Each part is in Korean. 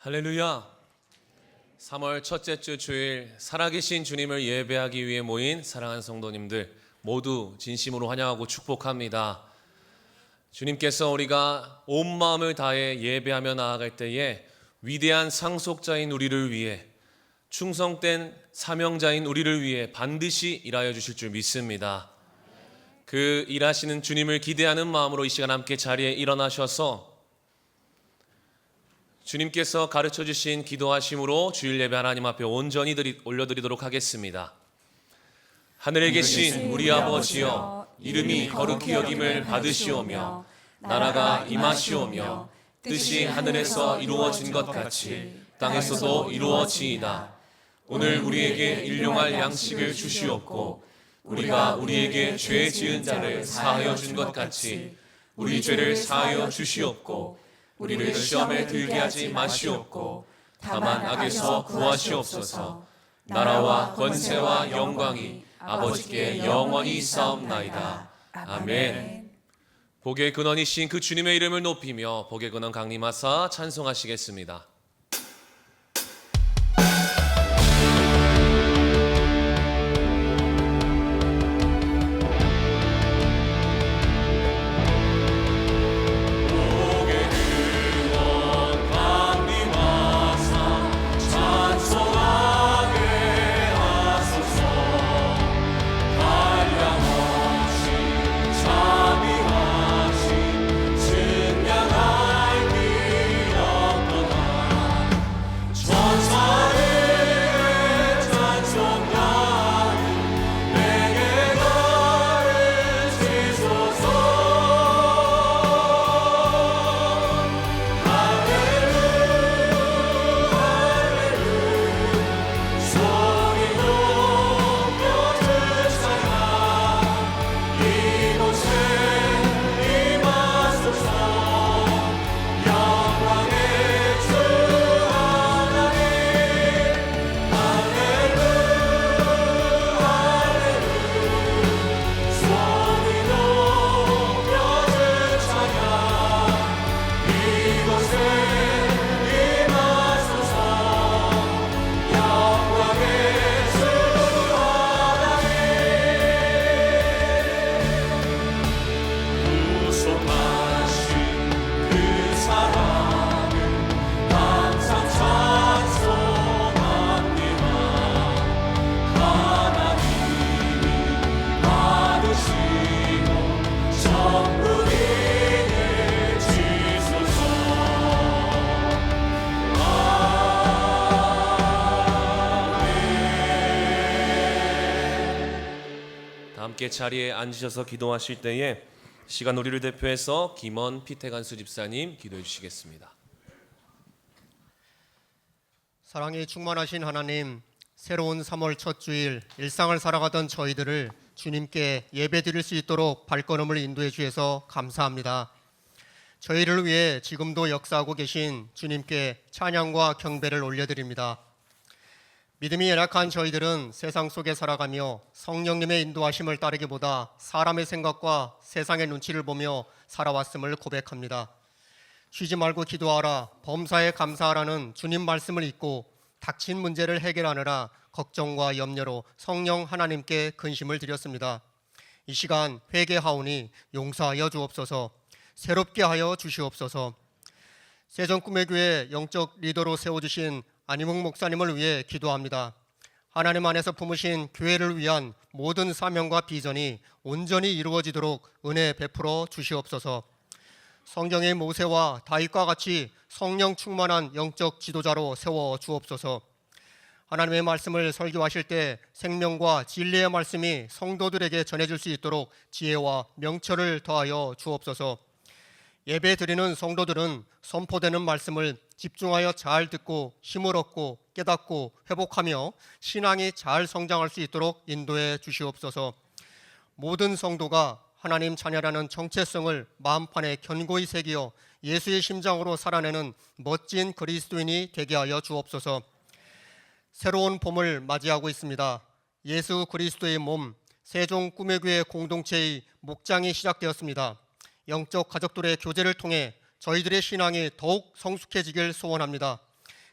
할렐루야. 3월 첫째 주 주일 살아계신 주님을 예배하기 위해 모인 사랑하는 성도님들 모두 진심으로 환영하고 축복합니다. 주님께서 우리가 온 마음을 다해 예배하며 나아갈 때에 위대한 상속자인 우리를 위해, 충성된 사명자인 우리를 위해 반드시 일하여 주실 줄 믿습니다. 그 일하시는 주님을 기대하는 마음으로 이 시간 함께 자리에 일어나셔서 주님께서 가르쳐 주신 기도하심으로 주일 예배 하나님 앞에 온전히 올려드리도록 하겠습니다. 하늘에 계신 우리 아버지여, 이름이 거룩히 여김을 받으시오며 나라가 임하시오며 뜻이 하늘에서 이루어진 것 같이 땅에서도 이루어지이다. 오늘 우리에게 일용할 양식을 주시옵고 우리가 우리에게 죄 지은 자를 사하여 준 것 같이 우리 죄를 사하여 주시옵고 우리를 시험에 들게 하지 마시옵고 다만 악에서 구하시옵소서. 나라와 권세와 영광이 아버지께 영원히 있사옵나이다. 아멘. 복의 근원이신 그 주님의 이름을 높이며 복의 근원 강림하사 찬송하시겠습니다. 함께 자리에 앉으셔서 기도하실 때에 시간 우리를 대표해서 김원 피태간수 집사님 기도해 주시겠습니다. 사랑이 충만하신 하나님, 새로운 3월 첫 주일 일상을 살아가던 저희들을 주님께 예배드릴 수 있도록 발걸음을 인도해 주셔서 감사합니다. 저희를 위해 지금도 역사하고 계신 주님께 찬양과 경배를 올려드립니다. 믿음이 연약한 저희들은 세상 속에 살아가며 성령님의 인도하심을 따르기보다 사람의 생각과 세상의 눈치를 보며 살아왔음을 고백합니다. 쉬지 말고 기도하라, 범사에 감사하라는 주님 말씀을 잊고 닥친 문제를 해결하느라 걱정과 염려로 성령 하나님께 근심을 드렸습니다. 이 시간 회개하오니 용서하여 주옵소서. 새롭게 하여 주시옵소서. 세전꿈의교회 영적 리더로 세워주신 안희묵 목사님을 위해 기도합니다. 하나님 안에서 품으신 교회를 위한 모든 사명과 비전이 온전히 이루어지도록 은혜 베풀어 주시옵소서. 성경의 모세와 다윗과 같이 성령 충만한 영적 지도자로 세워 주옵소서. 하나님의 말씀을 설교하실 때 생명과 진리의 말씀이 성도들에게 전해질 수 있도록 지혜와 명철을 더하여 주옵소서. 예배 드리는 성도들은 선포되는 말씀을 집중하여 잘 듣고 힘을 얻고 깨닫고 회복하며 신앙이 잘 성장할 수 있도록 인도해 주시옵소서. 모든 성도가 하나님 자녀라는 정체성을 마음판에 견고히 새기어 예수의 심장으로 살아내는 멋진 그리스도인이 되게 하여 주옵소서. 새로운 봄을 맞이하고 있습니다. 예수 그리스도의 몸 세종꿈의교회 공동체의 목장이 시작되었습니다. 영적 가족들의 교제를 통해 저희들의 신앙이 더욱 성숙해지길 소원합니다.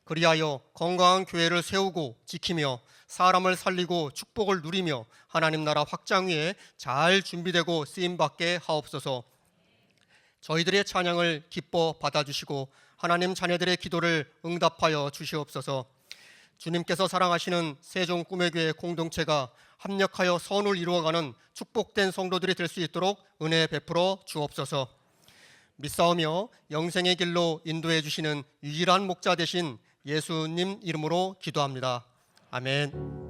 그리하여 건강한 교회를 세우고 지키며 사람을 살리고 축복을 누리며 하나님 나라 확장 위에 잘 준비되고 쓰임받게 하옵소서. 저희들의 찬양을 기뻐 받아주시고 하나님 자녀들의 기도를 응답하여 주시옵소서. 주님께서 사랑하시는 세종 꿈의 교회 공동체가 합력하여 선을 이루어가는 축복된 성도들이 될 수 있도록 은혜 베풀어 주옵소서. 믿사오며 영생의 길로 인도해 주시는 유일한 목자 되신 예수님 이름으로 기도합니다. 아멘.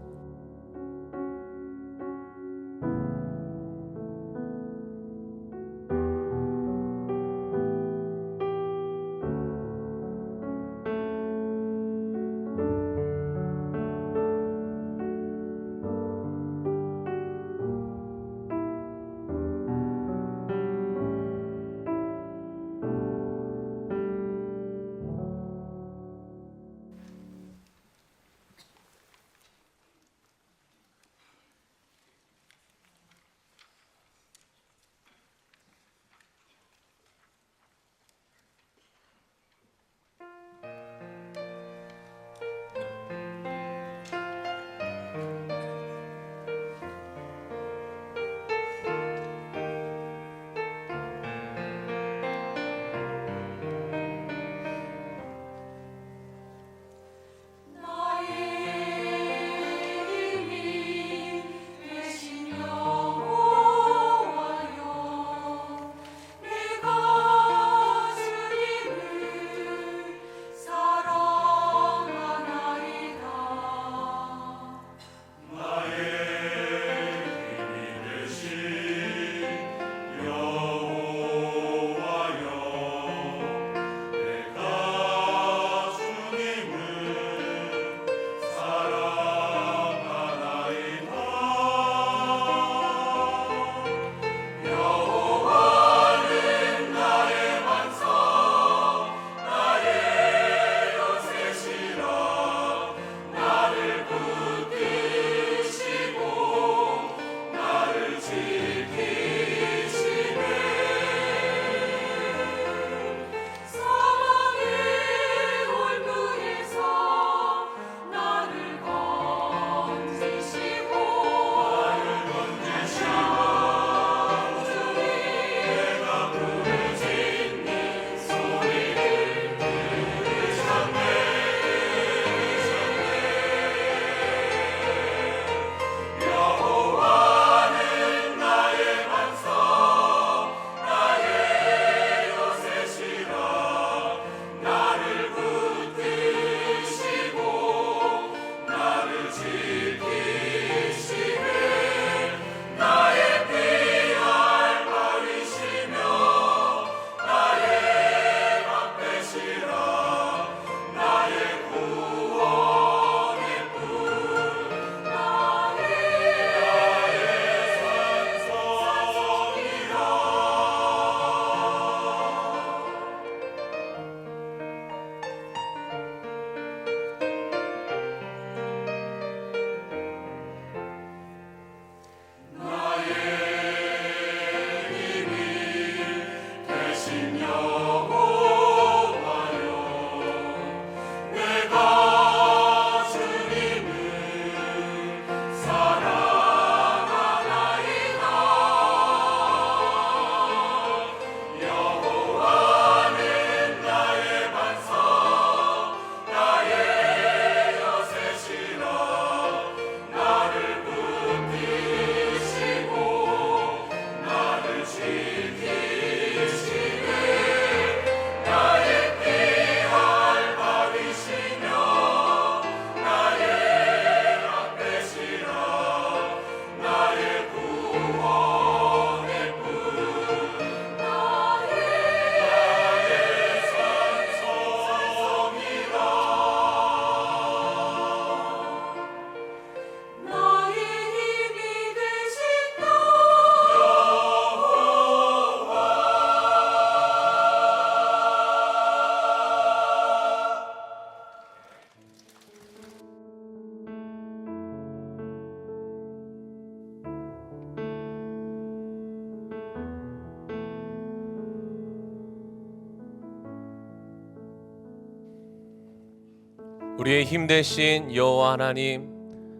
우리의 힘 되신 여호와 하나님,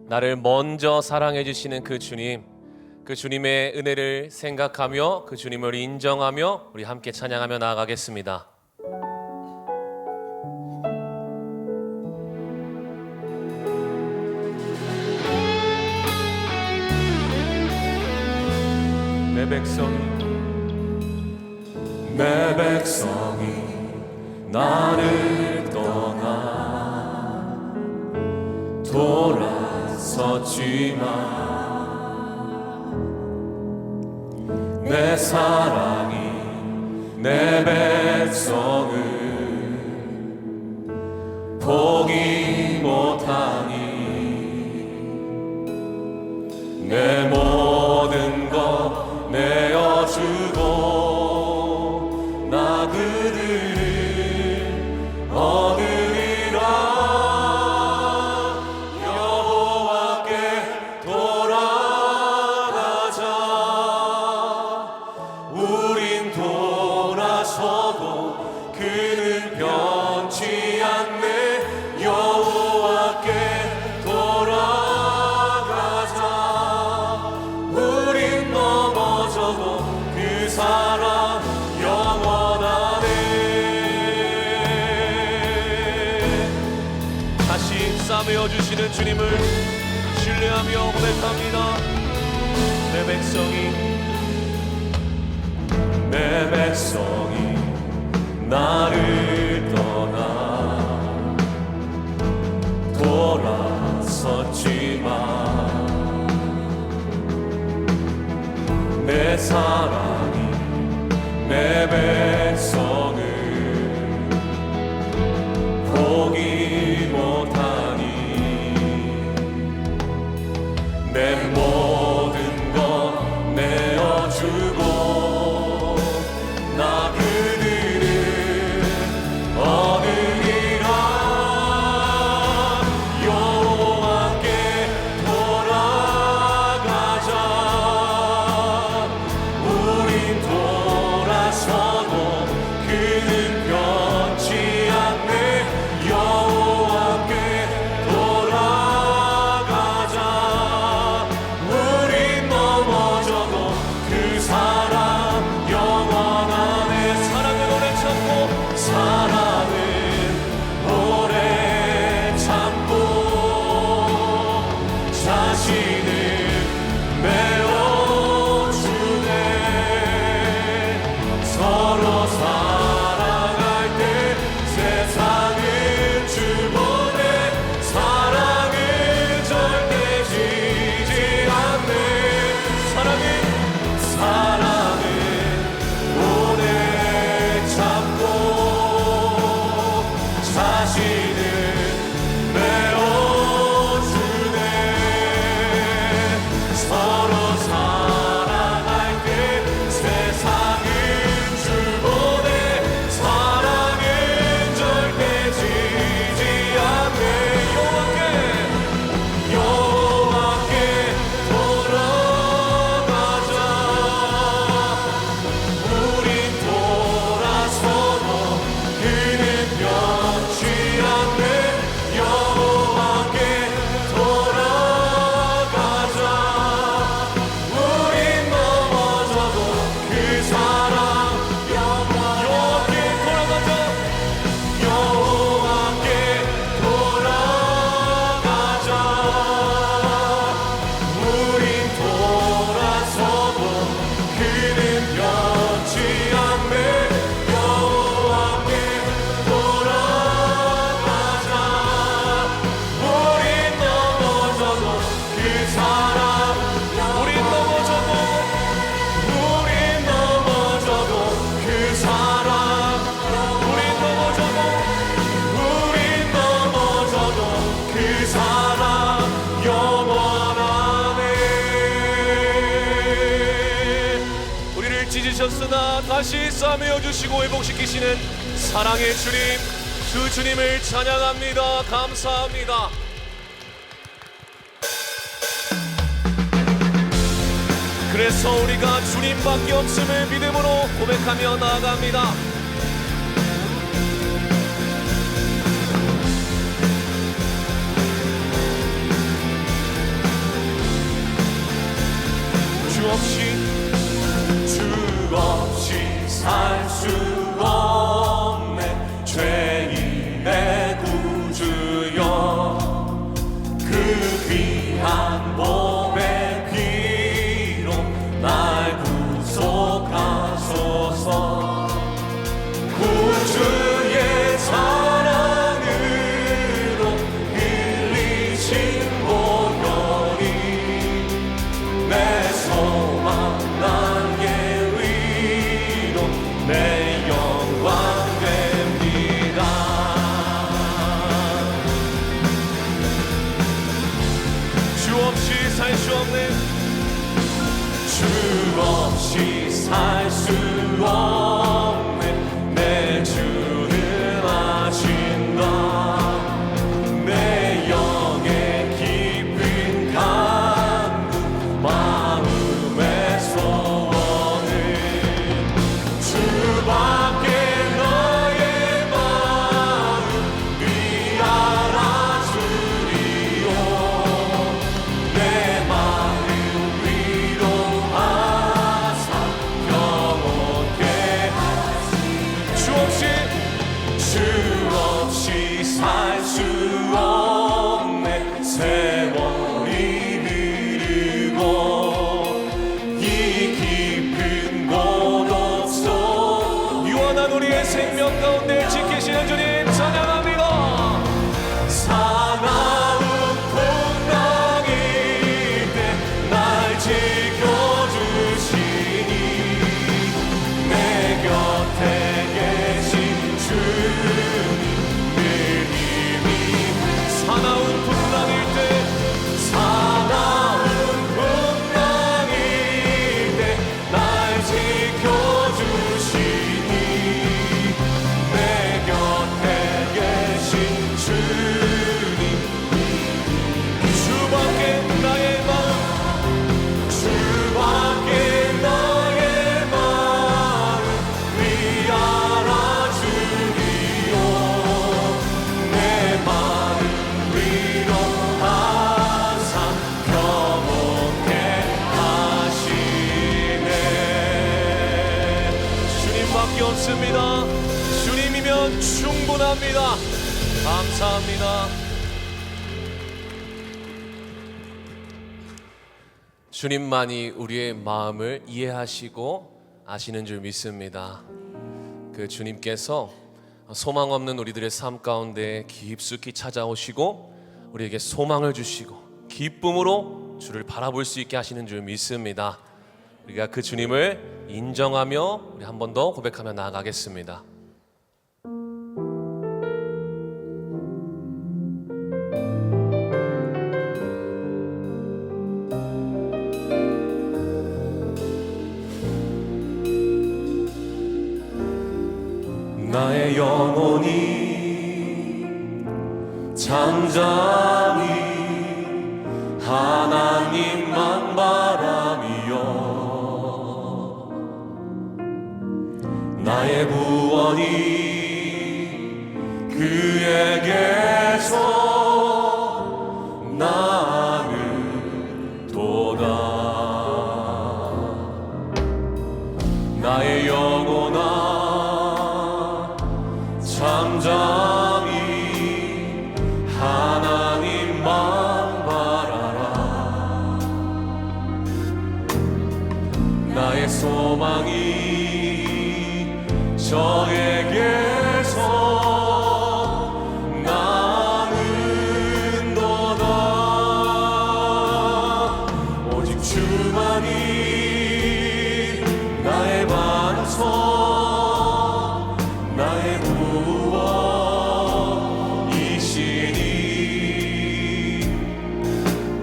나를 먼저 사랑해 주시는 그 주님, 그 주님의 은혜를 생각하며 그 주님을 인정하며 우리 함께 찬양하며 나아가겠습니다. 내 백성이 나를 떠나 돌아섰지만 내 사랑이 내 백성을 포기 못하니 내 모든 것 내어주고 나 그들을 얻으리라. 여호와께 돌아가자. 우린 돌아서도 그는 변치 않네. 여호와께 돌아가자. 우린 넘어져도 그 사랑 영원하네. 다시 싸매어 주시는 주님을 신뢰하며 고백합니다. 내 백성이 나를 떠나 돌아섰지만 내 사랑이 내 백성을 포기 못하니 내 모든 것 내어주고 나 그들을 얻으리라. 여호와께 돌아가자. 우린 돌아서도 그는 변치 않네. 여호와께 돌아가자. 우린 넘어져도 그 사랑 영원하네. 사랑은 오래 참고 사랑은 오래 참고 자신을 내어주네. 서로 사랑할 때 세상은 주보내. 사랑은 절대 지지 않네. 사랑은 오래 참고 자신을 내어주네. 서로 사랑할 때 세상은 주보내. 사랑은 절대 지지 않네. 여호와께 돌아가자. 우린 돌아서도 그는 변치 않네. 여호와께 돌아가자. 우린 넘어져도 그 사랑 여호와께 돌아가자. 여호와께 돌아가자. 우린 돌아서도 그는 변치 않네. 여호와께 돌아가자. 우린 넘어져도 그 사랑 우린 넘어져도 그 사랑 우린 넘어져도 그 사랑 영원하네. 우리를 찢으셨으나 다시 싸매어 주시고 회복시키시는 사랑의 주님, 그 주님을 찬양합니다. 감사합니다. 그래서 우리가 주님밖에 없음을 믿음으로 고백하며 나아갑니다. 살 수 없네. 주 없이 살 수 없네. 내 주는 아신다. 내 영의 깊은 간구 마음의 소원을 주밖에 너의 마음 위 알아주리요. 내 마음 위로하사 평온케 주 없이 살 수 없네. 세월이 흐르고 이 깊은 고독 속 유한한 우리의 생명 가운데 지키시는 주님 찬양합니다. 사나운 풍랑일 때 날 지켜주시니 내 곁에 계신 주님 늘 힘이 사나운 풍랑일 때 사나운 풍랑일 때 날 지켜주시니 내 곁에 계신 주님 주밖에 나의 마음 주밖에 너의 마음 위 알아주리요. 내 마음 위로하사 평온케 하시네. 주님밖에 없습니다. 주님이면 충분합니다. 감사합니다. 주님만이 우리의 마음을 이해하시고 아시는 줄 믿습니다. 그 주님께서 소망 없는 우리들의 삶 가운데 깊숙이 찾아오시고 우리에게 소망을 주시고 기쁨으로 주를 바라볼 수 있게 하시는 줄 믿습니다. 우리가 그 주님을 인정하며 우리 한 번 더 고백하며 나아가겠습니다. 나의 영혼이 잠잠히 하나님만 바라며 나의 구원이 그에게서 나는도다. 나의 영혼아 잠잠히 하나님만 바라라. 나의 소망이 저에게서 나는도다. 오직 주만이 나의 반석 나의 구원이시니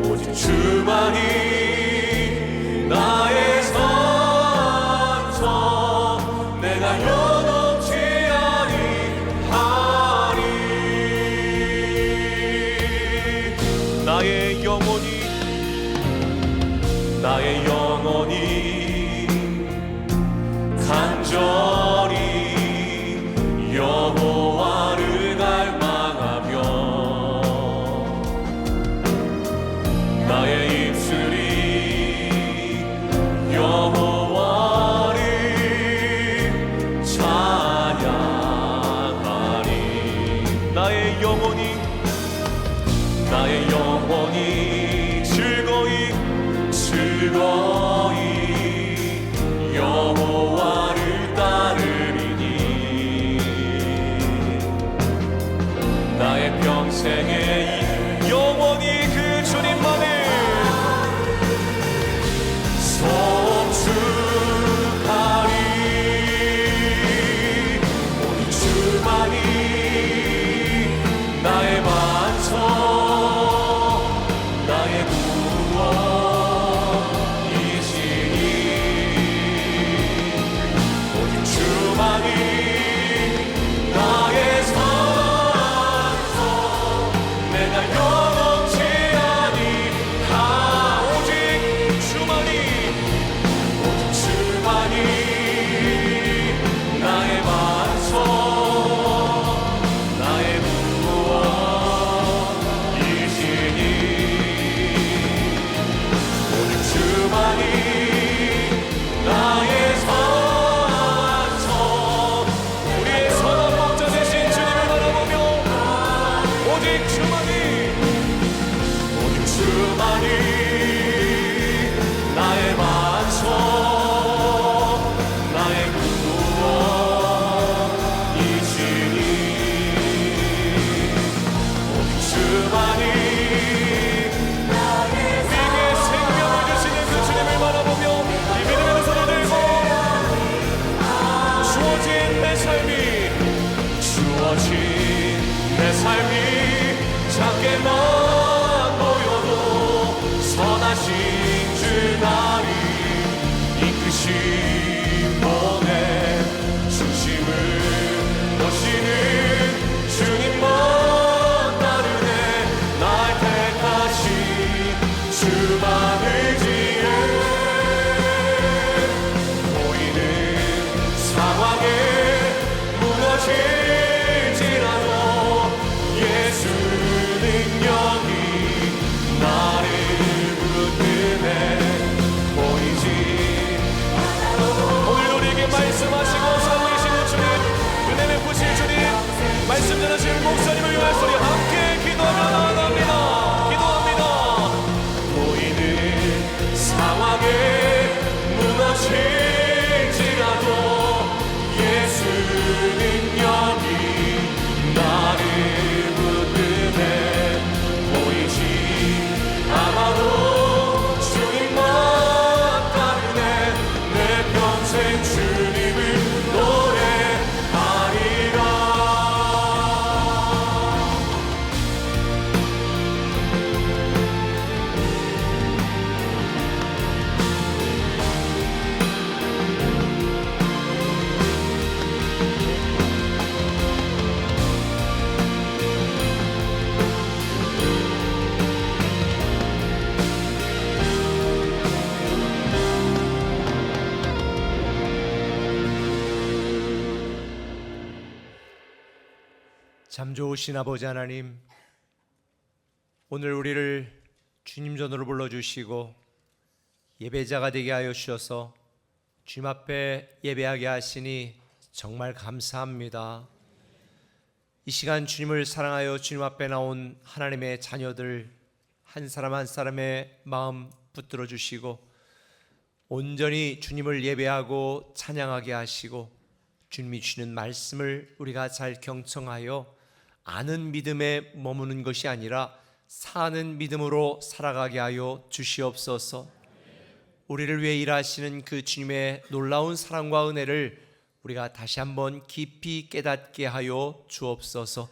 오직 주만이 나의 산성 내가 연없지 아니하리. 나의 영혼이 간절히 여호와를 갈망하며 나의 입술이 여호와를 찬양하리. 나의 영혼이 즐거이 여호와를 따르리니 나의 평생의 영원히 그 주님만을 송축하리. 오직 주만이 나의 반석 나의 구원 오직 주만이 오직 주만이 나의 반석 나의 구원이시니 오직 주만이 우리에게 생명을 주시는 그 주님을 바라보며 이 믿음의 두 손을 들고 주어진 내 삶이 내 삶이 작게만 보여도 선하신 주 나를 이끄신 분의 중심을 보시는 주님만 따르네 날 택하신 주만을 지은 보이는 상황에 무너질 예수 능력이 나를 붙드네 보이지 오늘 우리에게 말씀하시고 살리시는 주님 은혜 베푸실 주님 말씀 전하실 목사님을 위하여 우리 함께 기도하며 나아갑니다. 기도합니다. 보이는 상황에 무너질지라도 예수 능력이 나를 붙드네 보이지 않아도 주님만 따르네 내 평생 주님을 노래하리라 참 좋으신 아버지 하나님, 오늘 우리를 주님 전으로 불러주시고 예배자가 되게 하여 주셔서 주님 앞에 예배하게 하시니 정말 감사합니다. 이 시간 주님을 사랑하여 주님 앞에 나온 하나님의 자녀들 한 사람 한 사람의 마음 붙들어 주시고 온전히 주님을 예배하고 찬양하게 하시고 주님이 주시는 말씀을 우리가 잘 경청하여 아는 믿음에 머무는 것이 아니라 사는 믿음으로 살아가게 하여 주시옵소서. 우리를 위해 일하시는 그 주님의 놀라운 사랑과 은혜를 우리가 다시 한번 깊이 깨닫게 하여 주옵소서.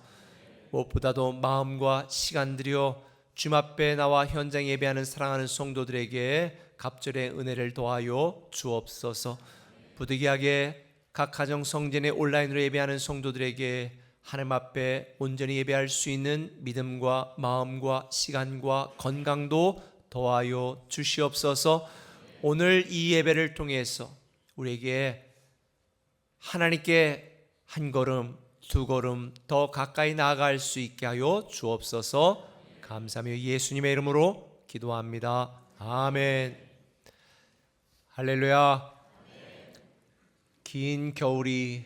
무엇보다도 마음과 시간 들여 주님 앞에 나와 현장 예배하는 사랑하는 성도들에게 갑절의 은혜를 더하여 주옵소서. 부득이하게 각 가정 성전에 온라인으로 예배하는 성도들에게 하나님 앞에 온전히 예배할 수 있는 믿음과 마음과 시간과 건강도 더하여 주시옵소서. 오늘 이 예배를 통해서 우리에게 하나님께 한 걸음 두 걸음 더 가까이 나아갈 수 있게 하여 주옵소서. 감사하며 예수님의 이름으로 기도합니다. 아멘. 할렐루야. 긴 겨울이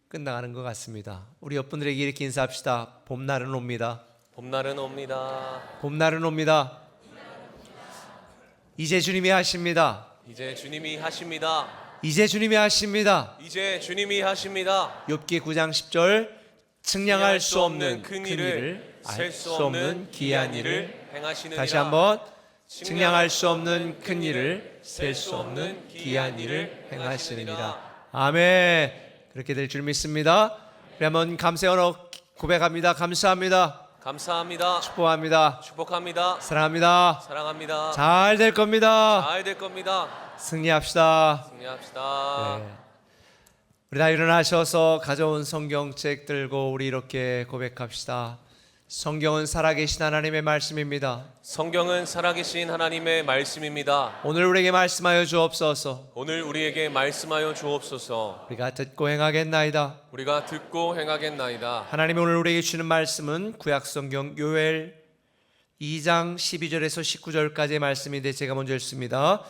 끝나가는 것 같습니다. 우리 옆분들에게 이렇게 인사합시다. 봄날은 옵니다. 봄날은 옵니다. 봄날은 옵니다. 이제 주님이 하십니다. 이제 주님이 하십니다. 이제 주님이 하십니다. 이제 주님이 하십니다. 욥기 9장 10절 측량할 수 없는 큰 일을 알 수 없는 기이한 일을 행하시느니라. 다시 한번 측량할 수 없는 큰 일을 셀 수 없는 기이한 일을 행하시느니라. 아멘. 그렇게 될 줄 믿습니다. 우리 한번 감사의 언어 고백합니다. 감사합니다. 감사합니다. 축복합니다. 축복합니다. 사랑합니다. 사랑합니다. 잘 될 겁니다. 잘 될 겁니다. 승리합시다. 승리합시다. 네. 우리 다 일어나셔서 가져온 성경책 들고 우리 이렇게 고백합시다. 성경은 살아계신 하나님의 말씀입니다. 성경은 살아계신 하나님의 말씀입니다. 오늘 우리에게 말씀하여 주옵소서. 오늘 우리에게 말씀하여 주옵소서. 우리가 듣고 행하겠나이다. 우리가 듣고 행하겠나이다. 하나님이 오늘 우리에게 주는 말씀은 구약성경 요엘 2장 12절에서 19절까지의 말씀인데 제가 먼저 읽습니다.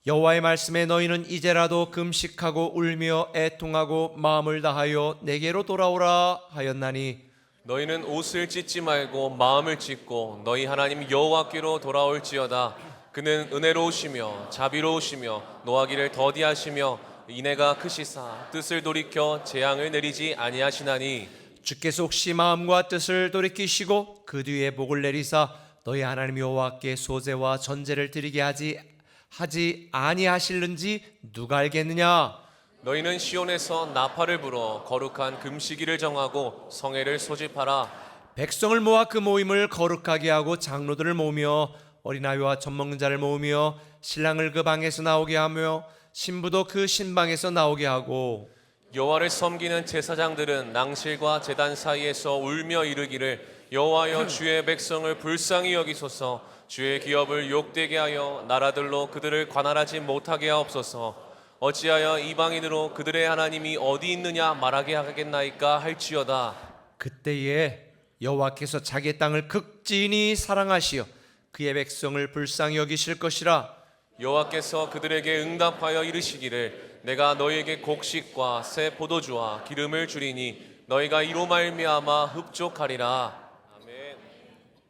여호와의 말씀에 너희는 이제라도 금식하고 울며 애통하고 마음을 다하여 내게로 돌아오라 하였나니 너희는 옷을 찢지 말고 마음을 찢고 너희 하나님 여호와께로 돌아올지어다. 그는 은혜로우시며 자비로우시며 노하기를 더디하시며 인애가 크시사 뜻을 돌이켜 재앙을 내리지 아니하시나니 주께서 혹시 마음과 뜻을 돌이키시고 그 뒤에 복을 내리사 너희 하나님 여호와께 소제와 전제를 드리게 하지 아니하실는지 누가 알겠느냐? 너희는 시온에서 나팔을 불어 거룩한 금시기를 정하고 성회를 소집하라. 백성을 모아 그 모임을 거룩하게 하고 장로들을 모으며 어린아이와 젖먹는 자를 모으며 신랑을 그 방에서 나오게 하며 신부도 그 신방에서 나오게 하고 여호와를 섬기는 제사장들은 낭실과 제단 사이에서 울며 이르기를 여호와여 주의 백성을 불쌍히 여기소서. 주의 기업을 욕되게 하여 나라들로 그들을 관할하지 못하게 하옵소서. 어찌하여 이방인으로 그들의 하나님이 어디 있느냐 말하게 하겠나이까 할지어다. 그때에 여호와께서 자기의 땅을 극진히 사랑하시어 그의 백성을 불쌍히 여기실 것이라. 여호와께서 그들에게 응답하여 이르시기를 내가 너희에게 곡식과 새 포도주와 기름을 주리니 너희가 이로 말미암아 흡족하리라. 아멘.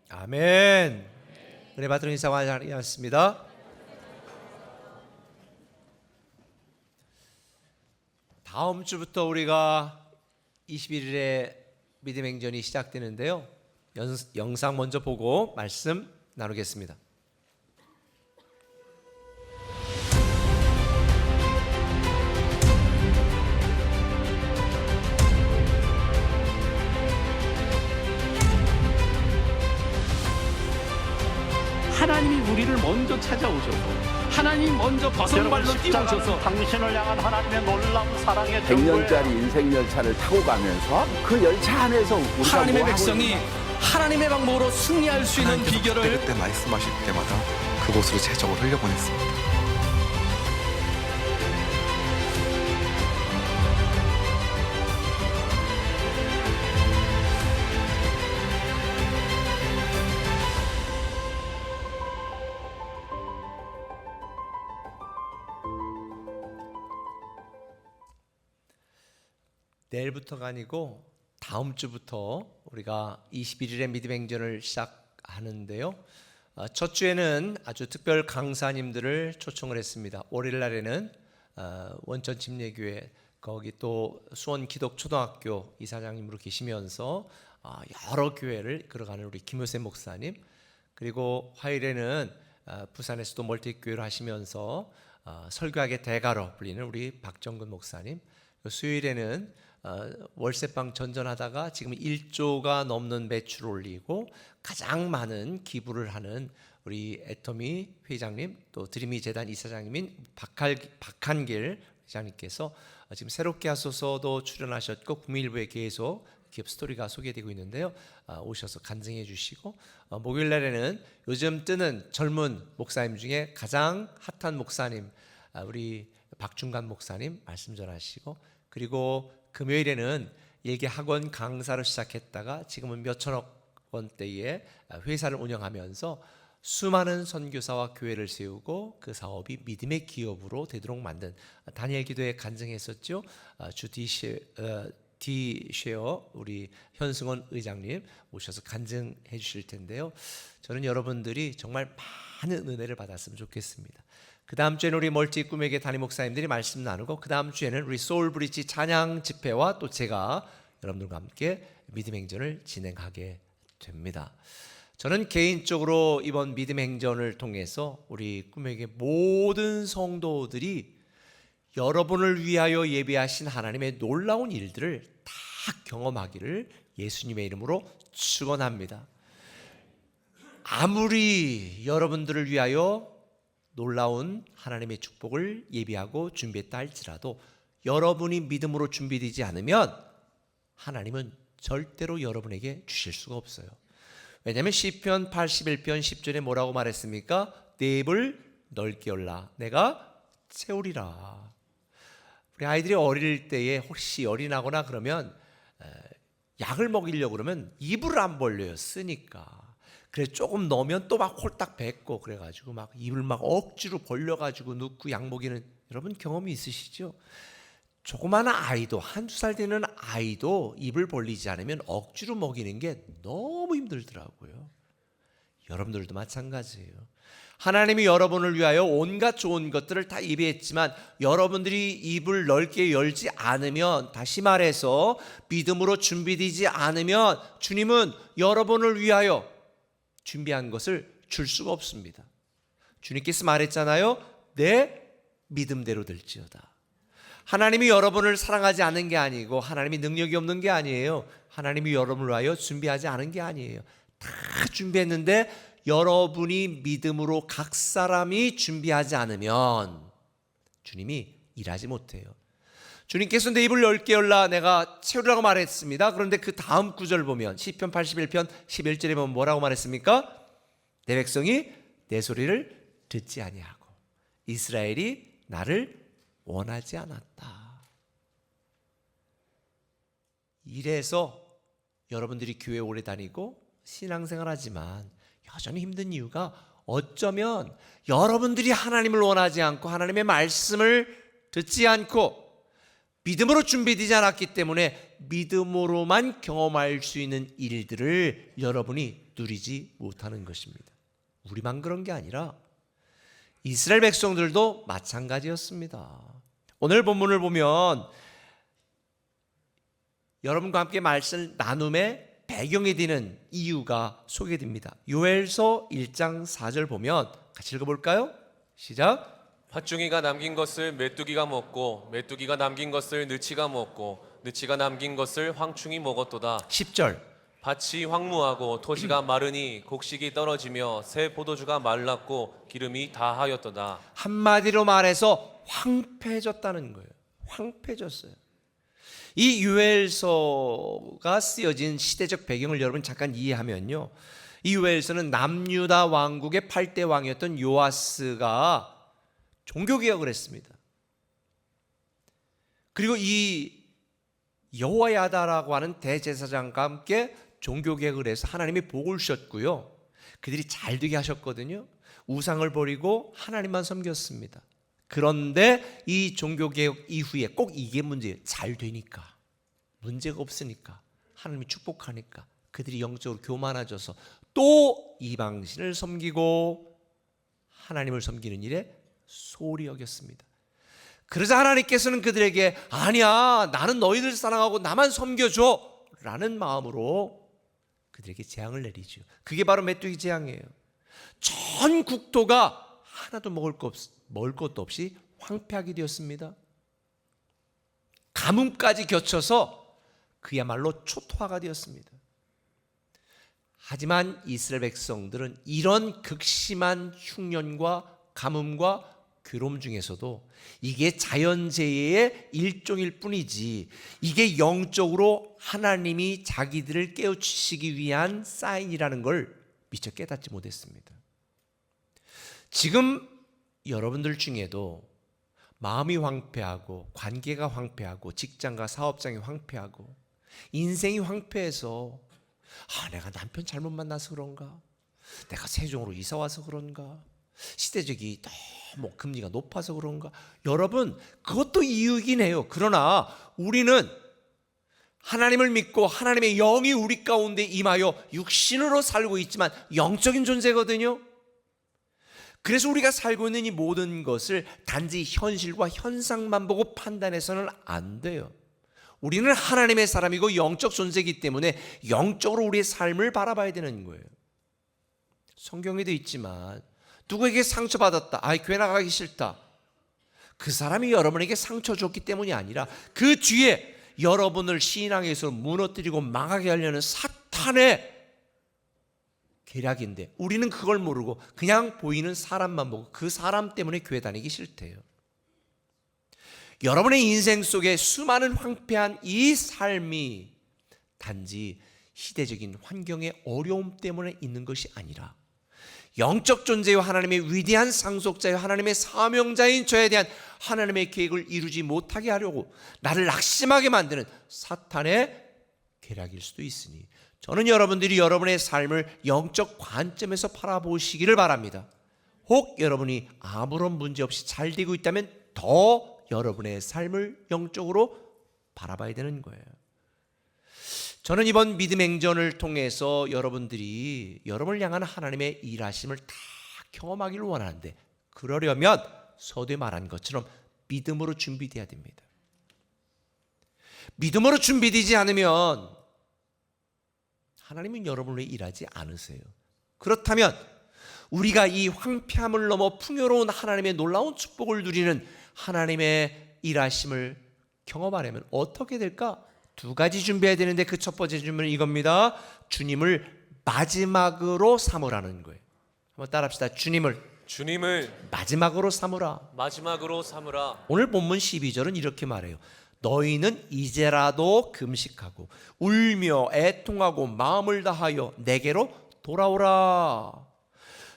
아멘. 은혜 받은 인사 완료하였습니다. 다음 주부터 우리가 21일에 믿음 행전이 시작되는데요. 영상 먼저 보고 말씀 나누겠습니다. 하나님이 우리를 먼저 찾아오셔서 하나님 먼저 벗은 발로 뛰어오셔서 당신을 향한 하나님의 놀라운 사랑의 100년짜리 인생 열차를 타고 가면서 그 열차 안에서 우리가 하나님의 뭐 하고 백성이 있는가? 하나님의 방법으로 승리할 수 있는 하나님께서 비결을 그때 말씀하실 때마다 그곳으로 제적을 흘려보냈습니다. 내일부터가 아니고 다음 주부터 우리가 21일의 믿음 행전을 시작하는데요. 첫 주에는 아주 특별 강사님들을 초청을 했습니다. 월요일 날에는 원천 침례교회 거기 또 수원 기독초등학교 이사장님으로 계시면서 여러 교회를 이끌어가는 우리 김효세 목사님, 그리고 화요일에는 부산에서도 멀티교회를 하시면서 설교학의 대가로 불리는 우리 박정근 목사님, 수요일에는 월세방 전전하다가 지금 1조가 넘는 매출을 올리고 가장 많은 기부를 하는 우리 애터미 회장님, 또 드림이 재단 이사장님인 박한길 회장님께서 지금 새롭게 하소서도 출연하셨고 구밀부에 계속 기업 스토리가 소개되고 있는데요. 오셔서 간증해 주시고, 목요일 날에는 요즘 뜨는 젊은 목사님 중에 가장 핫한 목사님 우리 박중관 목사님 말씀 전하시고, 그리고 금요일에는 일개 학원 강사로 시작했다가 지금은 몇천억 원대의 회사를 운영하면서 수많은 선교사와 교회를 세우고 그 사업이 믿음의 기업으로 되도록 만든 다니엘 기도에 간증했었죠. 주 디쉐어 우리 현승원 의장님 오셔서 간증해 주실 텐데요. 저는 여러분들이 정말 많은 은혜를 받았으면 좋겠습니다. 그 다음 주에는 우리 멀티 꿈에게 담임 목사님들이 말씀 나누고, 그 다음 주에는 우리 소울브리지 찬양 집회와 또 제가 여러분들과 함께 믿음 행전을 진행하게 됩니다. 저는 개인적으로 이번 믿음 행전을 통해서 우리 꿈에게 모든 성도들이 여러분을 위하여 예비하신 하나님의 놀라운 일들을 다 경험하기를 예수님의 이름으로 축원합니다. 아무리 여러분들을 위하여 놀라운 하나님의 축복을 예비하고 준비했다 할지라도 여러분이 믿음으로 준비되지 않으면 하나님은 절대로 여러분에게 주실 수가 없어요. 왜냐하면 시편 81편 10절에 뭐라고 말했습니까? 내 입을 넓게 열라 내가 채우리라. 우리 아이들이 어릴 때에 혹시 열이 나거나 그러면 약을 먹이려고 그러면 입을 안 벌려요, 쓰니까. 그래 조금 넣으면 또 막 홀딱 뱉고 그래가지고 막 입을 막 억지로 벌려가지고 눕고 약 먹이는, 여러분 경험이 있으시죠? 조그마한 아이도, 한두 살 되는 아이도 입을 벌리지 않으면 억지로 먹이는 게 너무 힘들더라고요. 여러분들도 마찬가지예요. 하나님이 여러분을 위하여 온갖 좋은 것들을 다 예비했지만 여러분들이 입을 넓게 열지 않으면, 다시 말해서 믿음으로 준비되지 않으면 주님은 여러분을 위하여 준비한 것을 줄 수가 없습니다. 주님께서 말했잖아요. 내 믿음대로 될지어다. 하나님이 여러분을 사랑하지 않는 게 아니고 하나님이 능력이 없는 게 아니에요. 하나님이 여러분을 위하여 준비하지 않은 게 아니에요. 다 준비했는데 여러분이 믿음으로 각 사람이 준비하지 않으면 주님이 일하지 못해요. 주님께서 내 입을 넓게 열라 내가 채우라고 말했습니다. 그런데 그 다음 구절 보면 시편 81편 11절에 보면 뭐라고 말했습니까? 내 백성이 내 소리를 듣지 아니하고 이스라엘이 나를 원하지 않았다. 이래서 여러분들이 교회 오래 다니고 신앙생활하지만 여전히 힘든 이유가 어쩌면 여러분들이 하나님을 원하지 않고 하나님의 말씀을 듣지 않고 믿음으로 준비되지 않았기 때문에 믿음으로만 경험할 수 있는 일들을 여러분이 누리지 못하는 것입니다. 우리만 그런 게 아니라 이스라엘 백성들도 마찬가지였습니다. 오늘 본문을 보면 여러분과 함께 말씀 나눔의 배경이 되는 이유가 소개됩니다. 요엘서 1장 4절 보면 같이 읽어볼까요? 시작. 팥중이가 남긴 것을 메뚜기가 먹고 메뚜기가 남긴 것을 느치가 먹고 느치가 남긴 것을 황충이 먹었도다. 10절. 밭이 황무하고 토시가 마르니 곡식이 떨어지며 새 포도주가 말랐고 기름이 다하였도다. 한마디로 말해서 황폐해졌다는 거예요. 황폐해졌어요. 이 요엘서가 쓰여진 시대적 배경을 여러분 잠깐 이해하면요, 이 요엘서는 남유다 왕국의 8대 왕이었던 요아스가 종교개혁을 했습니다. 그리고 이 여호야다라고 하는 대제사장과 함께 종교개혁을 해서 하나님이 복을 주셨고요, 그들이 잘 되게 하셨거든요. 우상을 버리고 하나님만 섬겼습니다. 그런데 이 종교개혁 이후에 꼭 이게 문제예요. 잘 되니까, 문제가 없으니까, 하나님이 축복하니까 그들이 영적으로 교만해져서 또 이방신을 섬기고 하나님을 섬기는 일에 소홀히 여겼습니다. 그러자 하나님께서는 그들에게 아니야, 나는 너희들 사랑하고 나만 섬겨줘 라는 마음으로 그들에게 재앙을 내리죠. 그게 바로 메뚜기 재앙이에요. 전 국토가 하나도 먹을 것도 없이 황폐하게 되었습니다. 가뭄까지 겹쳐서 그야말로 초토화가 되었습니다. 하지만 이스라엘 백성들은 이런 극심한 흉년과 가뭄과 괴로움 중에서도 이게 자연재해의 일종일 뿐이지 이게 영적으로 하나님이 자기들을 깨우치시기 위한 사인이라는 걸 미처 깨닫지 못했습니다. 지금 여러분들 중에도 마음이 황폐하고 관계가 황폐하고 직장과 사업장이 황폐하고 인생이 황폐해서 내가 남편 잘못 만나서 그런가, 내가 세종으로 이사 와서 그런가, 시대적이 너무 금리가 높아서 그런가, 여러분 그것도 이유이긴 해요. 그러나 우리는 하나님을 믿고 하나님의 영이 우리 가운데 임하여 육신으로 살고 있지만 영적인 존재거든요. 그래서 우리가 살고 있는 이 모든 것을 단지 현실과 현상만 보고 판단해서는 안 돼요. 우리는 하나님의 사람이고 영적 존재이기 때문에 영적으로 우리의 삶을 바라봐야 되는 거예요. 성경에도 있지만 누구에게 상처받았다, 교회 나가기 싫다, 그 사람이 여러분에게 상처 줬기 때문이 아니라 그 뒤에 여러분을 신앙에서 무너뜨리고 망하게 하려는 사탄의 계략인데 우리는 그걸 모르고 그냥 보이는 사람만 보고 그 사람 때문에 교회 다니기 싫대요. 여러분의 인생 속에 수많은 황폐한 이 삶이 단지 시대적인 환경의 어려움 때문에 있는 것이 아니라 영적 존재요 하나님의 위대한 상속자요 하나님의 사명자인 저에 대한 하나님의 계획을 이루지 못하게 하려고 나를 낙심하게 만드는 사탄의 계략일 수도 있으니 저는 여러분들이 여러분의 삶을 영적 관점에서 바라보시기를 바랍니다. 혹 여러분이 아무런 문제 없이 잘 되고 있다면 더 여러분의 삶을 영적으로 바라봐야 되는 거예요. 저는 이번 믿음 행전을 통해서 여러분들이 여러분을 향한 하나님의 일하심을 다 경험하기를 원하는데, 그러려면 서두에 말한 것처럼 믿음으로 준비되어야 됩니다. 믿음으로 준비되지 않으면 하나님은 여러분을 위해 일하지 않으세요. 그렇다면 우리가 이 황폐함을 넘어 풍요로운 하나님의 놀라운 축복을 누리는 하나님의 일하심을 경험하려면 어떻게 될까? 두 가지 준비해야 되는데, 그 첫 번째 준비는 이겁니다. 주님을 마지막으로 삼으라는 거예요. 한번 따라합시다. 주님을 마지막으로 삼으라. 마지막으로 삼으라. 오늘 본문 12절은 이렇게 말해요. 너희는 이제라도 금식하고 울며 애통하고 마음을 다하여 내게로 돌아오라.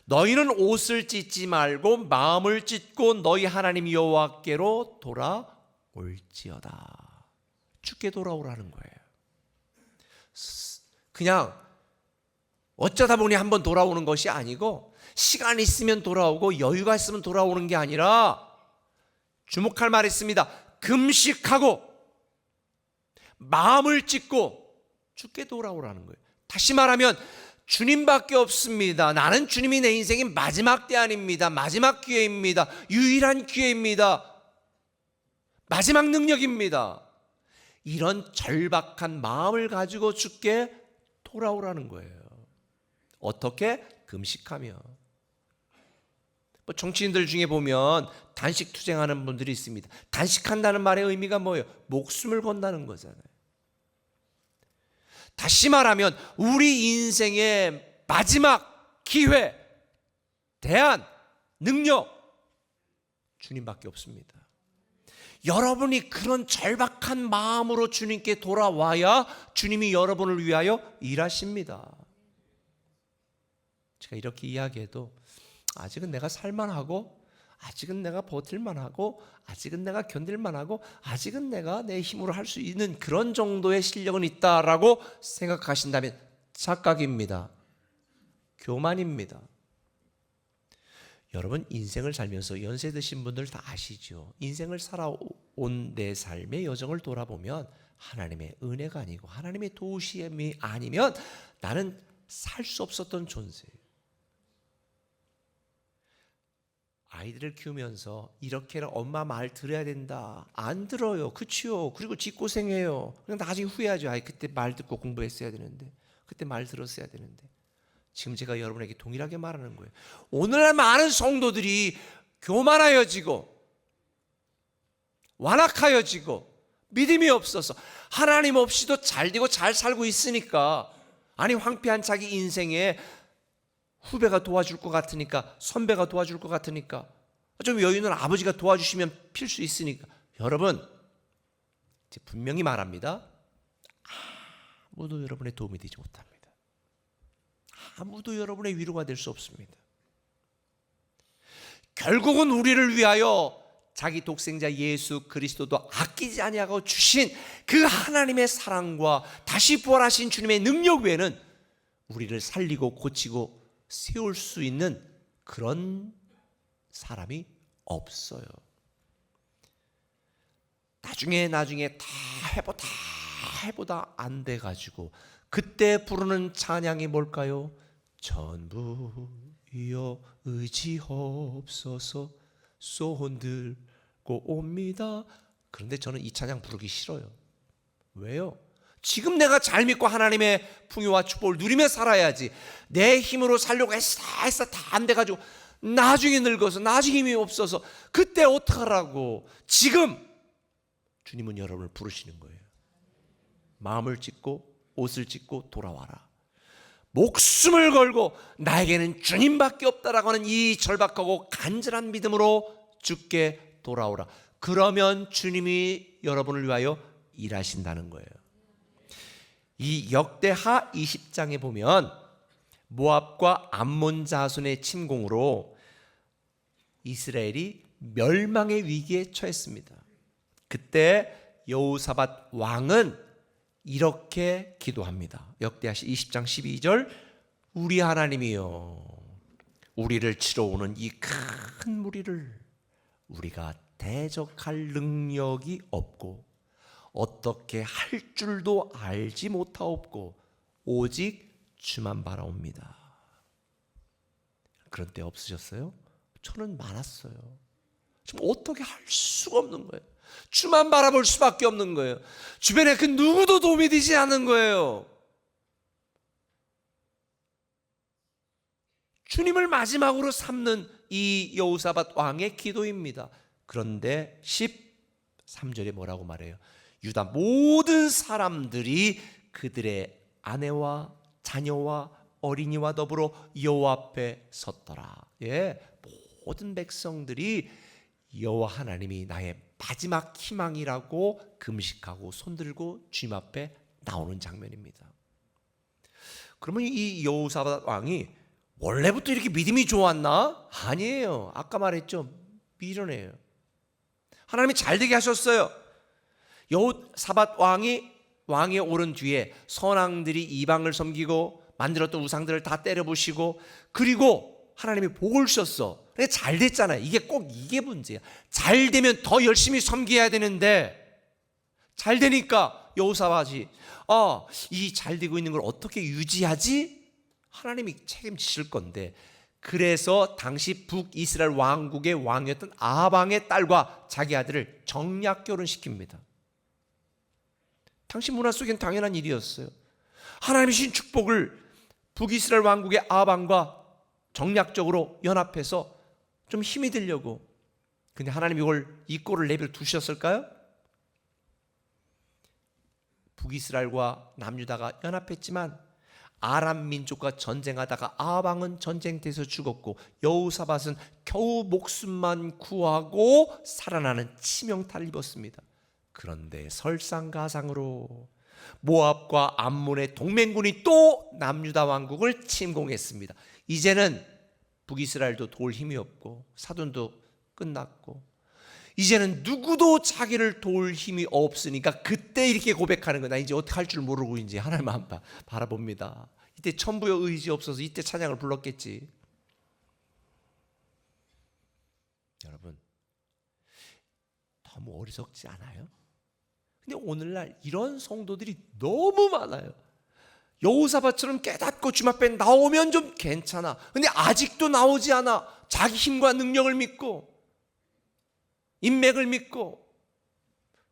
너희는 옷을 찢지 말고 마음을 찢고 너희 하나님 여호와께로 돌아올지어다. 주께 돌아오라는 거예요. 그냥 어쩌다 보니 한번 돌아오는 것이 아니고, 시간이 있으면 돌아오고 여유가 있으면 돌아오는 게 아니라, 주목할 말이 있습니다. 금식하고 마음을 찢고 주께 돌아오라는 거예요. 다시 말하면 주님밖에 없습니다. 나는 주님이 내 인생의 마지막 때아닙니다. 마지막 기회입니다. 유일한 기회입니다. 마지막 능력입니다. 이런 절박한 마음을 가지고 주께 돌아오라는 거예요. 어떻게? 금식하며. 정치인들 중에 보면 단식 투쟁하는 분들이 있습니다. 단식한다는 말의 의미가 뭐예요? 목숨을 건다는 거잖아요. 다시 말하면 우리 인생의 마지막 기회, 대안, 능력, 주님밖에 없습니다. 여러분이 그런 절박한 마음으로 주님께 돌아와야 주님이 여러분을 위하여 일하십니다. 제가 이렇게 이야기해도 아직은 내가 살만하고, 아직은 내가 버틸만하고, 아직은 내가 견딜만하고, 아직은 내가 내 힘으로 할 수 있는 그런 정도의 실력은 있다라고 생각하신다면 착각입니다. 교만입니다. 여러분, 인생을 살면서 연세 드신 분들 다 아시죠? 인생을 살아온 내 삶의 여정을 돌아보면 하나님의 은혜가 아니고 하나님의 도우심이 아니면 나는 살 수 없었던 존재예요. 아이들을 키우면서 이렇게는 엄마 말 들어야 된다. 안 들어요. 그치요. 그리고 뒷고생해요. 그냥 나중에 후회하죠. 아이, 그때 말 듣고 공부했어야 되는데, 그때 말 들었어야 되는데. 지금 제가 여러분에게 동일하게 말하는 거예요. 오늘날 많은 성도들이 교만하여지고 완악하여지고 믿음이 없어서 하나님 없이도 잘 되고 잘 살고 있으니까, 아니 황폐한 자기 인생에 후배가 도와줄 것 같으니까, 선배가 도와줄 것 같으니까, 좀 여유 있는 아버지가 도와주시면 필 수 있으니까. 여러분, 분명히 말합니다. 아무도 여러분의 도움이 되지 못합니다. 아무도 여러분의 위로가 될 수 없습니다. 결국은 우리를 위하여 자기 독생자 예수 그리스도도 아끼지 아니하고 주신 그 하나님의 사랑과 다시 부활하신 주님의 능력 외에는 우리를 살리고 고치고 세울 수 있는 그런 사람이 없어요. 나중에 다 해보다 안 돼가지고 그때 부르는 찬양이 뭘까요? 전부여 의지없어서 손 들고 옵니다. 그런데 저는 이 찬양 부르기 싫어요. 왜요? 지금 내가 잘 믿고 하나님의 풍요와 축복을 누리며 살아야지. 내 힘으로 살려고 했어 다 안 돼가지고 나중에 늙어서 나중에 힘이 없어서 그때 어떡하라고. 지금 주님은 여러분을 부르시는 거예요. 마음을 찢고 옷을 찢고 돌아와라. 목숨을 걸고 나에게는 주님밖에 없다라고 하는 이 절박하고 간절한 믿음으로 주께 돌아오라. 그러면 주님이 여러분을 위하여 일하신다는 거예요. 이 역대하 20장에 보면 모압과 암몬 자손의 침공으로 이스라엘이 멸망의 위기에 처했습니다. 그때 여호사밧 왕은 이렇게 기도합니다. 역대하 20장 12절, 우리 하나님이여, 우리를 치러 오는 이 큰 무리를 우리가 대적할 능력이 없고 어떻게 할 줄도 알지 못하옵고 오직 주만 바라옵니다. 그런 때 없으셨어요? 저는 많았어요. 지금 어떻게 할 수가 없는 거예요. 주만 바라볼 수밖에 없는 거예요. 주변에 그 누구도 도움이 되지 않는 거예요. 주님을 마지막으로 삼는 이 여호사밧 왕의 기도입니다. 그런데 13절에 뭐라고 말해요? 유다 모든 사람들이 그들의 아내와 자녀와 어린이와 더불어 여호와 앞에 섰더라. 예, 모든 백성들이 여호와 하나님이 나의 마지막 희망이라고 금식하고 손들고 주님 앞에 나오는 장면입니다. 그러면 이 여호사밧 왕이 원래부터 이렇게 믿음이 좋았나? 아니에요. 아까 말했죠. 미련해요. 하나님이 잘되게 하셨어요. 여호사밧 왕이 왕에 오른 뒤에 선왕들이 이방을 섬기고 만들었던 우상들을 다 때려부시고 그리고 하나님이 복을 주셨어. 그래 잘 됐잖아요. 이게 문제야. 잘 되면 더 열심히 섬겨야 되는데 잘 되니까 여호사밧이 이 잘 되고 있는 걸 어떻게 유지하지? 하나님이 책임지실 건데 그래서 당시 북이스라엘 왕국의 왕이었던 아합 왕의 딸과 자기 아들을 정략 결혼시킵니다. 당시 문화 속엔 당연한 일이었어요. 하나님이 주신 축복을 북이스라엘 왕국의 아합 왕과 정략적으로 연합해서 좀 힘이 들려고. 근데 하나님이 이 꼴을 내버려 두셨을까요? 북이스라엘과 남유다가 연합했지만 아람 민족과 전쟁하다가 아합 왕은 전쟁터에서 죽었고 여호사밧은 겨우 목숨만 구하고 살아나는 치명타를 입었습니다. 그런데 설상가상으로 모압과 암몬의 동맹군이 또 남유다 왕국을 침공했습니다. 이제는 북이스라엘도 도울 힘이 없고 사돈도 끝났고 이제는 누구도 자기를 도울 힘이 없으니까 그때 이렇게 고백하는 거야. 나 이제 어떻게 할 줄 모르고 이제 하나님만 바라봅니다. 이때 천부의 의지 없어서 이때 찬양을 불렀겠지. 여러분 너무 어리석지 않아요? 근데 오늘날 이런 성도들이 너무 많아요. 여호사밧처럼 깨닫고 주님 앞에 나오면 좀 괜찮아. 근데 아직도 나오지 않아. 자기 힘과 능력을 믿고 인맥을 믿고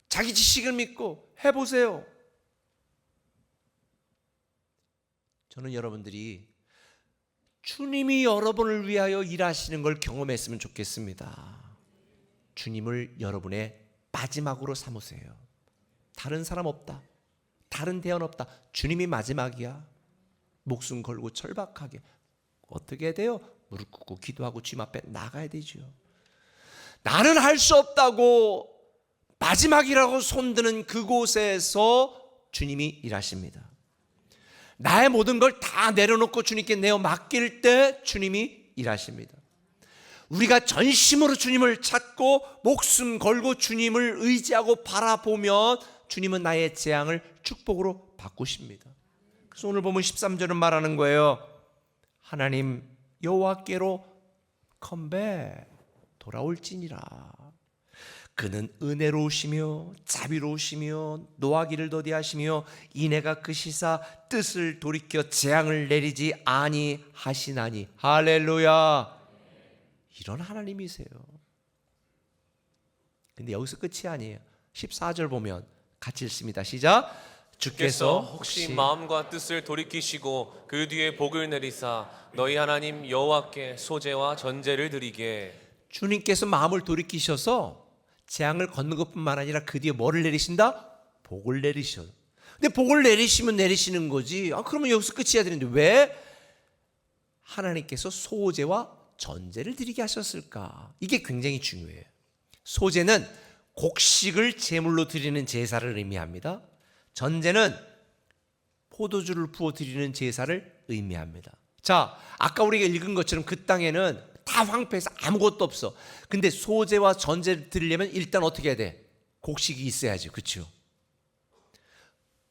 자기 지식을 믿고 해보세요. 저는 여러분들이 주님이 여러분을 위하여 일하시는 걸 경험했으면 좋겠습니다. 주님을 여러분의 마지막으로 삼으세요. 다른 사람 없다. 다른 대안 없다. 주님이 마지막이야. 목숨 걸고 절박하게 어떻게 해야 돼요? 무릎 꿇고 기도하고 주님 앞에 나가야 되죠. 나는 할 수 없다고 마지막이라고 손드는 그곳에서 주님이 일하십니다. 나의 모든 걸 다 내려놓고 주님께 내어 맡길 때 주님이 일하십니다. 우리가 전심으로 주님을 찾고 목숨 걸고 주님을 의지하고 바라보면 주님은 나의 재앙을 축복으로 바꾸십니다. 그래서 오늘 보면 13절은 말하는 거예요. 하나님 여호와께로 컴백 돌아올지니라. 그는 은혜로우시며 자비로우시며 노하기를 더디하시며 이내가 크시사 뜻을 돌이켜 재앙을 내리지 아니하시나니. 할렐루야. 이런 하나님이세요. 근데 여기서 끝이 아니에요. 14절 보면 같이 읽습니다. 시작. 주께서 혹시 마음과 뜻을 돌이키시고 그 뒤에 복을 내리사 너희 하나님 여호와께 소제와 전제를 드리게. 주님께서 마음을 돌이키셔서 재앙을 걷는 것뿐만 아니라 그 뒤에 뭐를 내리신다? 복을 내리셔. 근데 복을 내리시면 내리시는 거지. 그러면 여기서 끝이어야 되는데 왜 하나님께서 소제와 전제를 드리게 하셨을까? 이게 굉장히 중요해요. 소제는 곡식을 제물로 드리는 제사를 의미합니다. 전제는 포도주를 부어 드리는 제사를 의미합니다. 자, 아까 우리가 읽은 것처럼 그 땅에는 다 황폐해서 아무것도 없어. 근데 소제와 전제를 드리려면 일단 어떻게 해야 돼? 곡식이 있어야지. 그렇죠?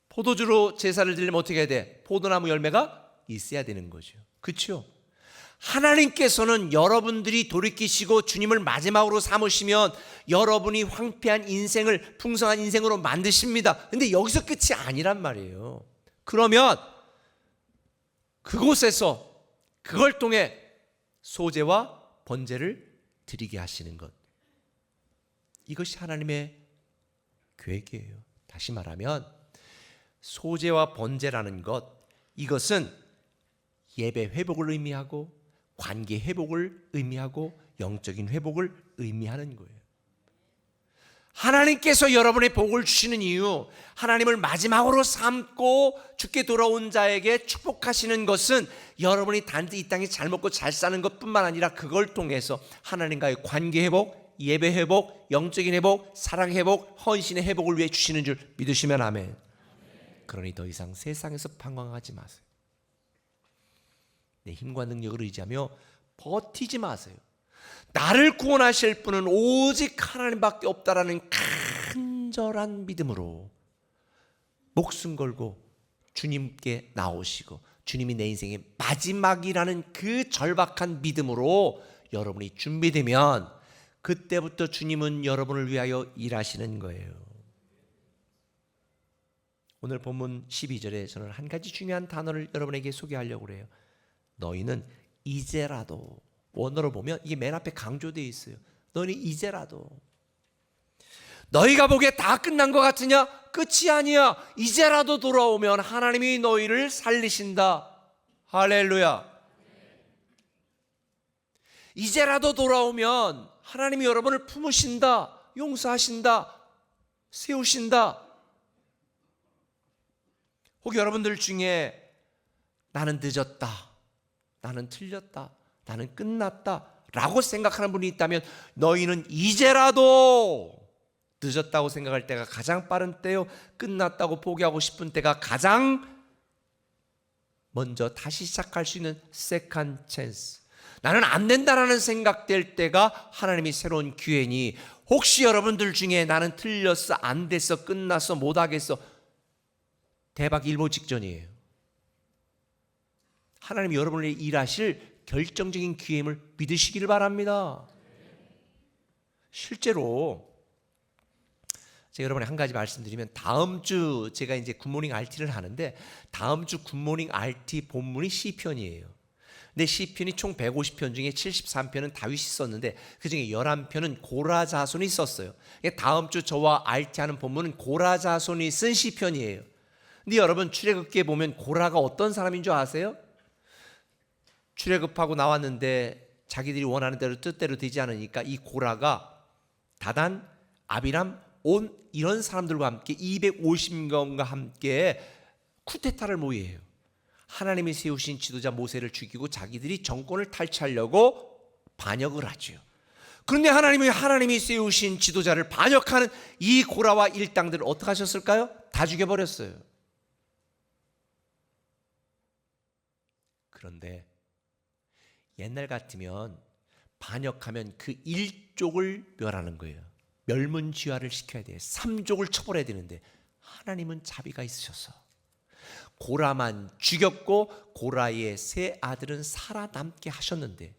포도주로 제사를 드리려면 어떻게 해야 돼? 포도나무 열매가 있어야 되는 거죠. 그렇죠? 하나님께서는 여러분들이 돌이키시고 주님을 마지막으로 삼으시면 여러분이 황폐한 인생을 풍성한 인생으로 만드십니다. 근데 여기서 끝이 아니란 말이에요. 그러면 그곳에서 그걸 통해 소제와 번제를 드리게 하시는 것, 이것이 하나님의 계획이에요. 다시 말하면 소제와 번제라는 것, 이것은 예배 회복을 의미하고 관계 회복을 의미하고 영적인 회복을 의미하는 거예요. 하나님께서 여러분의 복을 주시는 이유, 하나님을 마지막으로 삼고 죽게 돌아온 자에게 축복하시는 것은 여러분이 단지 이 땅에 잘 먹고 잘 사는 것뿐만 아니라 그걸 통해서 하나님과의 관계 회복, 예배 회복, 영적인 회복, 사랑 회복, 헌신의 회복을 위해 주시는 줄 믿으시면 아멘. 그러니 더 이상 세상에서 방황하지 마세요. 내 힘과 능력을 의지하며 버티지 마세요. 나를 구원하실 분은 오직 하나님밖에 없다라는 간절한 믿음으로 목숨 걸고 주님께 나오시고 주님이 내 인생의 마지막이라는 그 절박한 믿음으로 여러분이 준비되면 그때부터 주님은 여러분을 위하여 일하시는 거예요. 오늘 본문 12절에 저는 한 가지 중요한 단어를 여러분에게 소개하려고 그래요. 너희는 이제라도, 원어로 보면 이게 맨 앞에 강조되어 있어요. 너희는 이제라도. 너희가 보기에 다 끝난 것 같으냐? 끝이 아니야. 이제라도 돌아오면 하나님이 너희를 살리신다. 할렐루야. 이제라도 돌아오면 하나님이 여러분을 품으신다, 용서하신다, 세우신다. 혹 여러분들 중에 나는 늦었다, 나는 틀렸다, 나는 끝났다 라고 생각하는 분이 있다면 너희는 이제라도, 늦었다고 생각할 때가 가장 빠른 때요, 끝났다고 포기하고 싶은 때가 가장 먼저 다시 시작할 수 있는 세컨드 찬스, 나는 안 된다라는 생각될 때가 하나님이 새로운 기회니, 혹시 여러분들 중에 나는 틀렸어, 안 됐어, 끝났어, 못하겠어, 대박 일보 직전이에요. 하나님이 여러분을 일하실 결정적인 기회임을 믿으시기를 바랍니다. 실제로 제가 여러분에 한 가지 말씀드리면, 다음 주 제가 이제 굿모닝 RT를 하는데 다음 주 굿모닝 RT 본문이 시편이에요. 근데 시편이 총 150편 중에 73편은 다윗이 썼는데 그중에 11편은 고라 자손이 썼어요. 다음 주 저와 RT하는 본문은 고라 자손이 쓴 시편이에요. 근데 여러분, 출애굽기에 보면 고라가 어떤 사람인 줄 아세요? 출애굽하고 나왔는데 자기들이 원하는 대로 뜻대로 되지 않으니까 이 고라가 다단, 아비람, 온 이런 사람들과 함께 250명과 함께 쿠데타를 모의해요. 하나님이 세우신 지도자 모세를 죽이고 자기들이 정권을 탈취하려고 반역을 하죠. 그런데 하나님이 세우신 지도자를 반역하는 이 고라와 일당들을 어떻게 하셨을까요? 다 죽여버렸어요. 그런데 옛날 같으면 반역하면 그 일족을 멸하는 거예요. 멸문지화를 시켜야 돼요. 3족을 처벌해야 되는데 하나님은 자비가 있으셔서 고라만 죽였고 고라의 세 아들은 살아남게 하셨는데,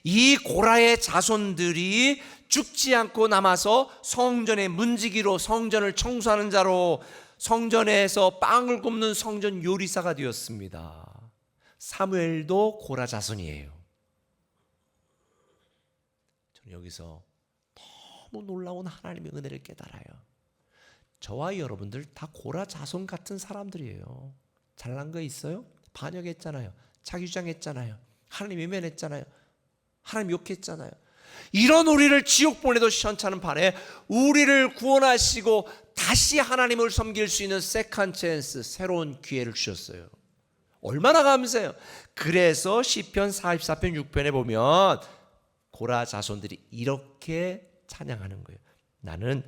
이 고라의 자손들이 죽지 않고 남아서 성전의 문지기로, 성전을 청소하는 자로, 성전에서 빵을 굽는 성전 요리사가 되었습니다. 사무엘도 고라 자손이에요. 저는 여기서 너무 놀라운 하나님의 은혜를 깨달아요. 저와 여러분들 다 고라 자손 같은 사람들이에요. 잘난 거 있어요? 반역했잖아요. 자기 주장했잖아요. 하나님 외면했잖아요. 하나님 욕했잖아요. 이런 우리를 지옥 보내도 시원찮은 판에 우리를 구원하시고 다시 하나님을 섬길 수 있는 세컨드 찬스, 새로운 기회를 주셨어요. 얼마나 감사해요. 그래서 시편 44편 6편에 보면 고라 자손들이 이렇게 찬양하는 거예요. 나는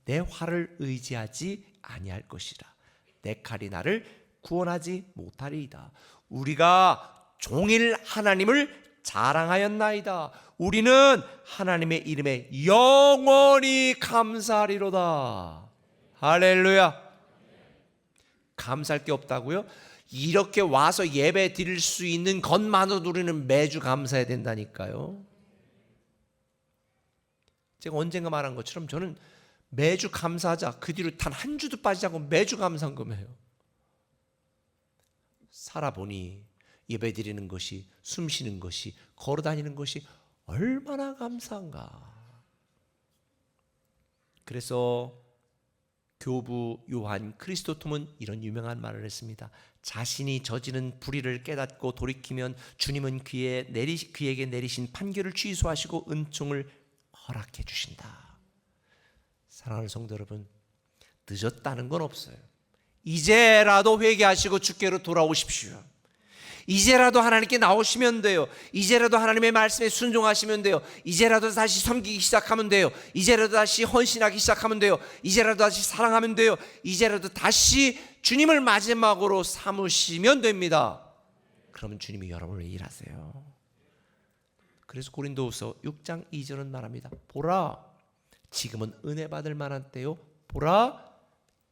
내 활을 의지하지 아니할 것이라. 내 칼이 나를 구원하지 못하리이다. 우리가 종일 하나님을 자랑하였나이다. 우리는 하나님의 이름에 영원히 감사하리로다. 할렐루야. 감사할 게 없다고요? 이렇게 와서 예배 드릴 수 있는 것만으로도 우리는 매주 감사해야 된다니까요. 제가 언젠가 말한 것처럼 저는 매주 감사하자, 그 뒤로 단 한 주도 빠지지 않고 매주 감사한금해요. 살아보니 예배 드리는 것이, 숨 쉬는 것이, 걸어 다니는 것이 얼마나 감사한가. 그래서 교부 요한 크리스토톰은 이런 유명한 말을 했습니다. 자신이 저지른 불의를 깨닫고 돌이키면 주님은 그에게 내리신 판결을 취소하시고 은총을 허락해 주신다. 사랑하는 성도 여러분, 늦었다는 건 없어요. 이제라도 회개하시고 주께로 돌아오십시오. 이제라도 하나님께 나오시면 돼요. 이제라도 하나님의 말씀에 순종하시면 돼요. 이제라도 다시 섬기기 시작하면 돼요. 이제라도 다시 헌신하기 시작하면 돼요. 이제라도 다시 사랑하면 돼요. 이제라도 다시 주님을 마지막으로 삼으시면 됩니다. 그러면 주님이 여러분을 일하세요. 그래서 고린도후서 6장 2절은 말합니다. 보라, 지금은 은혜 받을 만한 때요. 보라,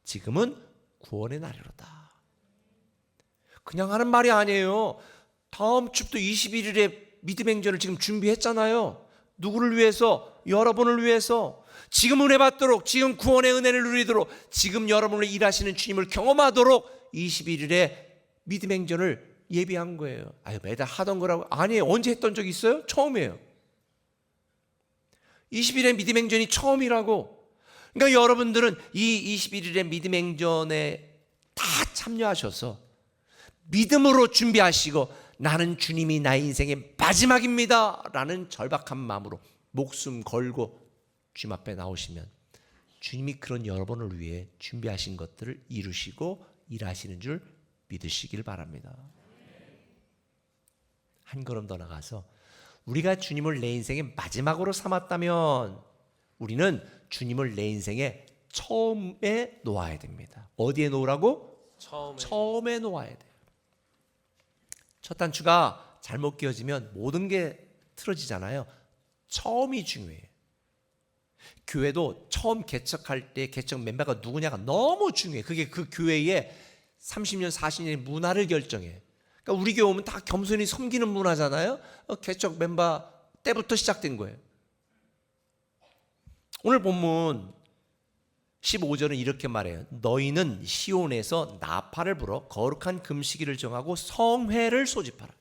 지금은 구원의 날이로다. 그냥 하는 말이 아니에요. 다음 주부터 21일에 믿음 행전을 지금 준비했잖아요. 누구를 위해서? 여러분을 위해서. 지금 은혜 받도록, 지금 구원의 은혜를 누리도록, 지금 여러분을 일하시는 주님을 경험하도록 21일에 믿음 행전을 예비한 거예요. 아유, 매달 하던 거라고. 아니에요. 언제 했던 적 있어요? 처음이에요. 20일의 믿음 행전이 처음이라고. 그러니까 여러분들은 이 21일의 믿음 행전에 다 참여하셔서 믿음으로 준비하시고, 나는 주님이 나의 인생의 마지막입니다 라는 절박한 마음으로 목숨 걸고 주님 앞에 나오시면 주님이 그런 여러분을 위해 준비하신 것들을 이루시고 일하시는 줄 믿으시길 바랍니다. 한 걸음 더 나가서 우리가 주님을 내 인생의 마지막으로 삼았다면 우리는 주님을 내 인생의 처음에 놓아야 됩니다. 어디에 놓으라고? 처음에 놓아야 돼요. 첫 단추가 잘못 끼워지면 모든 게 틀어지잖아요. 처음이 중요해요. 교회도 처음 개척할 때 개척 멤버가 누구냐가 너무 중요해요. 그게 그 교회의 30년, 40년의 문화를 결정해요. 그러니까 우리 교회 오면 다 겸손히 섬기는 문화잖아요. 개척 멤버 때부터 시작된 거예요. 오늘 본문 15절은 이렇게 말해요. 너희는 시온에서 나팔을 불어 거룩한 금식일을 정하고 성회를 소집하라.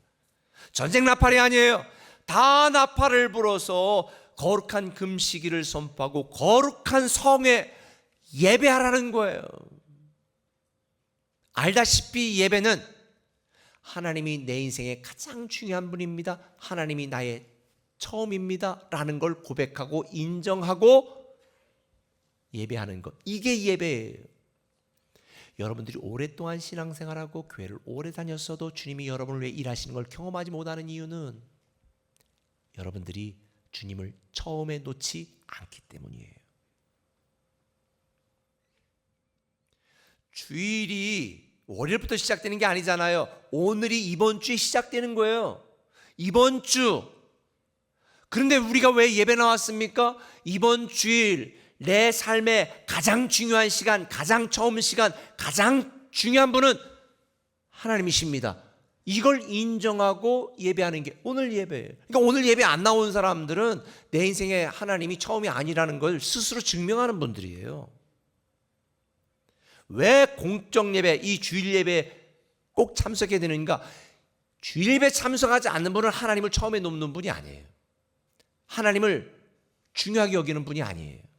전쟁 나팔이 아니에요. 다 나팔을 불어서 거룩한 금식일을 선포하고 거룩한 성회 예배하라는 거예요. 알다시피 예배는 하나님이 내 인생의 가장 중요한 분입니다. 하나님이 나의 처음입니다 라는 걸 고백하고 인정하고 예배하는 것, 이게 예배예요. 여러분들이 오랫동안 신앙생활하고 교회를 오래 다녔어도 주님이 여러분을 위해 일하시는 걸 경험하지 못하는 이유는 여러분들이 주님을 처음에 놓지 않기 때문이에요. 주일이 월요일부터 시작되는 게 아니잖아요. 오늘이 이번 주에 시작되는 거예요. 이번 주. 그런데 우리가 왜 예배 나왔습니까? 이번 주일 내 삶의 가장 중요한 시간, 가장 처음 시간, 가장 중요한 분은 하나님이십니다. 이걸 인정하고 예배하는 게 오늘 예배예요. 그러니까 오늘 예배 안 나온 사람들은 내 인생에 하나님이 처음이 아니라는 걸 스스로 증명하는 분들이에요. 왜 공적 예배, 이 주일 예배 꼭 참석해야 되는가? 주일 예배 참석하지 않는 분은 하나님을 처음에 놓는 분이 아니에요. 하나님을 중요하게 여기는 분이 아니에요.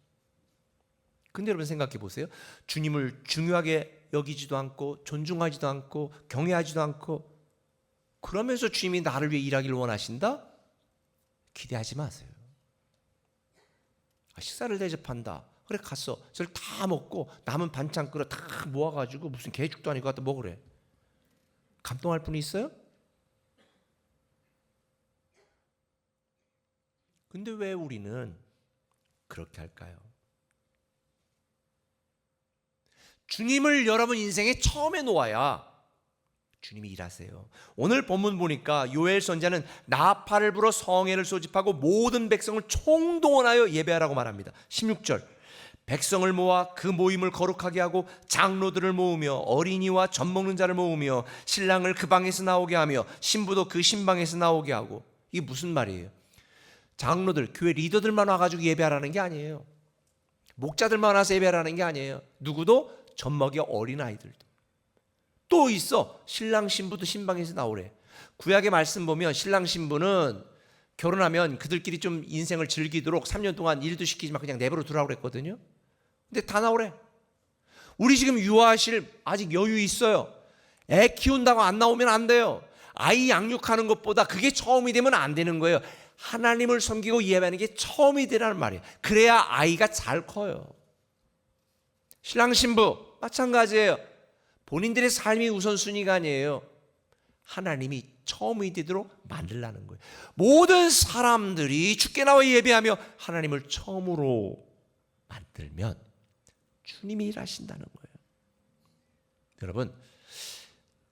근데 여러분 생각해 보세요. 주님을 중요하게 여기지도 않고 존중하지도 않고 경외하지도 않고 그러면서 주님이 나를 위해 일하기를 원하신다? 기대하지 마세요. 식사를 대접한다. 그래 갔어. 저를 다 먹고 남은 반찬 끓여 다 모아가지고 무슨 개죽도 아니고 갖다 먹으래. 감동할 분이 있어요? 근데 왜 우리는 그렇게 할까요? 주님을 여러분 인생의 처음에 놓아야 주님이 일하세요. 오늘 본문 보니까 요엘 선지자는 나팔을 불어 성회를 소집하고 모든 백성을 총동원하여 예배하라고 말합니다. 16절 백성을 모아 그 모임을 거룩하게 하고 장로들을 모으며 어린이와 젖 먹는 자를 모으며 신랑을 그 방에서 나오게 하며 신부도 그 신방에서 나오게 하고. 이게 무슨 말이에요? 장로들, 교회 리더들만 와가지고 예배하라는 게 아니에요. 목자들만 와서 예배하라는 게 아니에요. 누구도 젖먹이 어린아이들도. 또 있어. 신랑 신부도 신방에서 나오래. 구약의 말씀 보면 신랑 신부는 결혼하면 그들끼리 좀 인생을 즐기도록 3년 동안 일도 시키지 마 그냥 내버려 두라고 그랬거든요. 근데 다 나오래. 우리 지금 유아실 아직 여유 있어요. 애 키운다고 안 나오면 안 돼요. 아이 양육하는 것보다 그게 처음이 되면 안 되는 거예요. 하나님을 섬기고 예배하는 게 처음이 되라는 말이에요. 그래야 아이가 잘 커요. 신랑 신부 마찬가지예요. 본인들의 삶이 우선순위가 아니에요. 하나님이 처음이 되도록 만들라는 거예요. 모든 사람들이 주께 나와 예배하며 하나님을 처음으로 만들면 주님이 일하신다는 거예요. 여러분,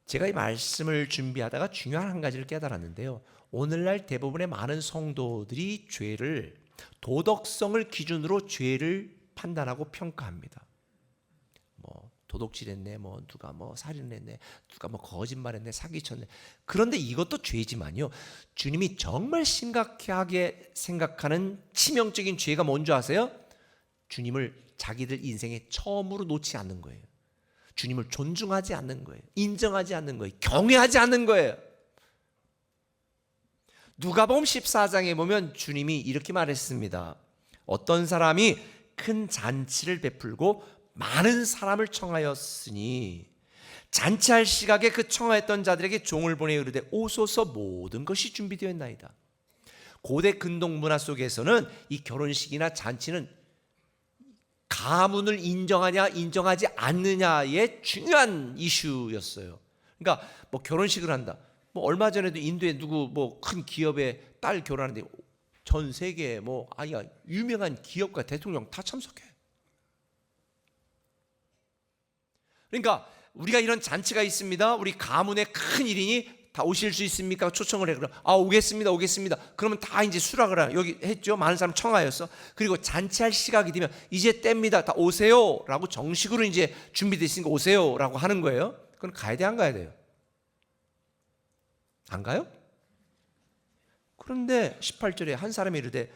제가 이 말씀을 준비하다가 중요한 한 가지를 깨달았는데요. 오늘날 대부분의 많은 성도들이 죄를 도덕성을 기준으로 죄를 판단하고 평가합니다. 뭐 도둑질했네, 뭐 누가 뭐 살인했네, 누가 뭐 거짓말했네, 사기쳤네. 그런데 이것도 죄지만요. 주님이 정말 심각하게 생각하는 치명적인 죄가 뭔지 아세요? 주님을 자기들 인생에 처음으로 놓지 않는 거예요. 주님을 존중하지 않는 거예요. 인정하지 않는 거예요. 경외하지 않는 거예요. 누가복음 14장에 보면 주님이 이렇게 말했습니다. 어떤 사람이 큰 잔치를 베풀고 많은 사람을 청하였으니 잔치할 시각에 그 청하였던 자들에게 종을 보내 이르되 오소서 모든 것이 준비되어 있나이다. 고대 근동 문화 속에서는 이 결혼식이나 잔치는 가문을 인정하냐 인정하지 않느냐의 중요한 이슈였어요. 그러니까 뭐 결혼식을 한다. 뭐 얼마 전에도 인도에 누구 뭐 큰 기업의 딸 결혼하는데 전 세계 뭐 아니야 유명한 기업가 대통령 다 참석해. 그러니까 우리가 이런 잔치가 있습니다. 우리 가문의 큰 일인이 다 오실 수 있습니까? 초청을 해. 그럼 오겠습니다. 그러면 다 이제 수락을 해. 여기 했죠. 많은 사람 청하였어. 그리고 잔치할 시각이 되면 이제 때입니다. 다 오세요라고 정식으로 이제 준비됐으니까 오세요라고 하는 거예요. 그럼 가야 돼, 안 가야 돼요? 안 가요? 그런데 18절에 한 사람이 이르되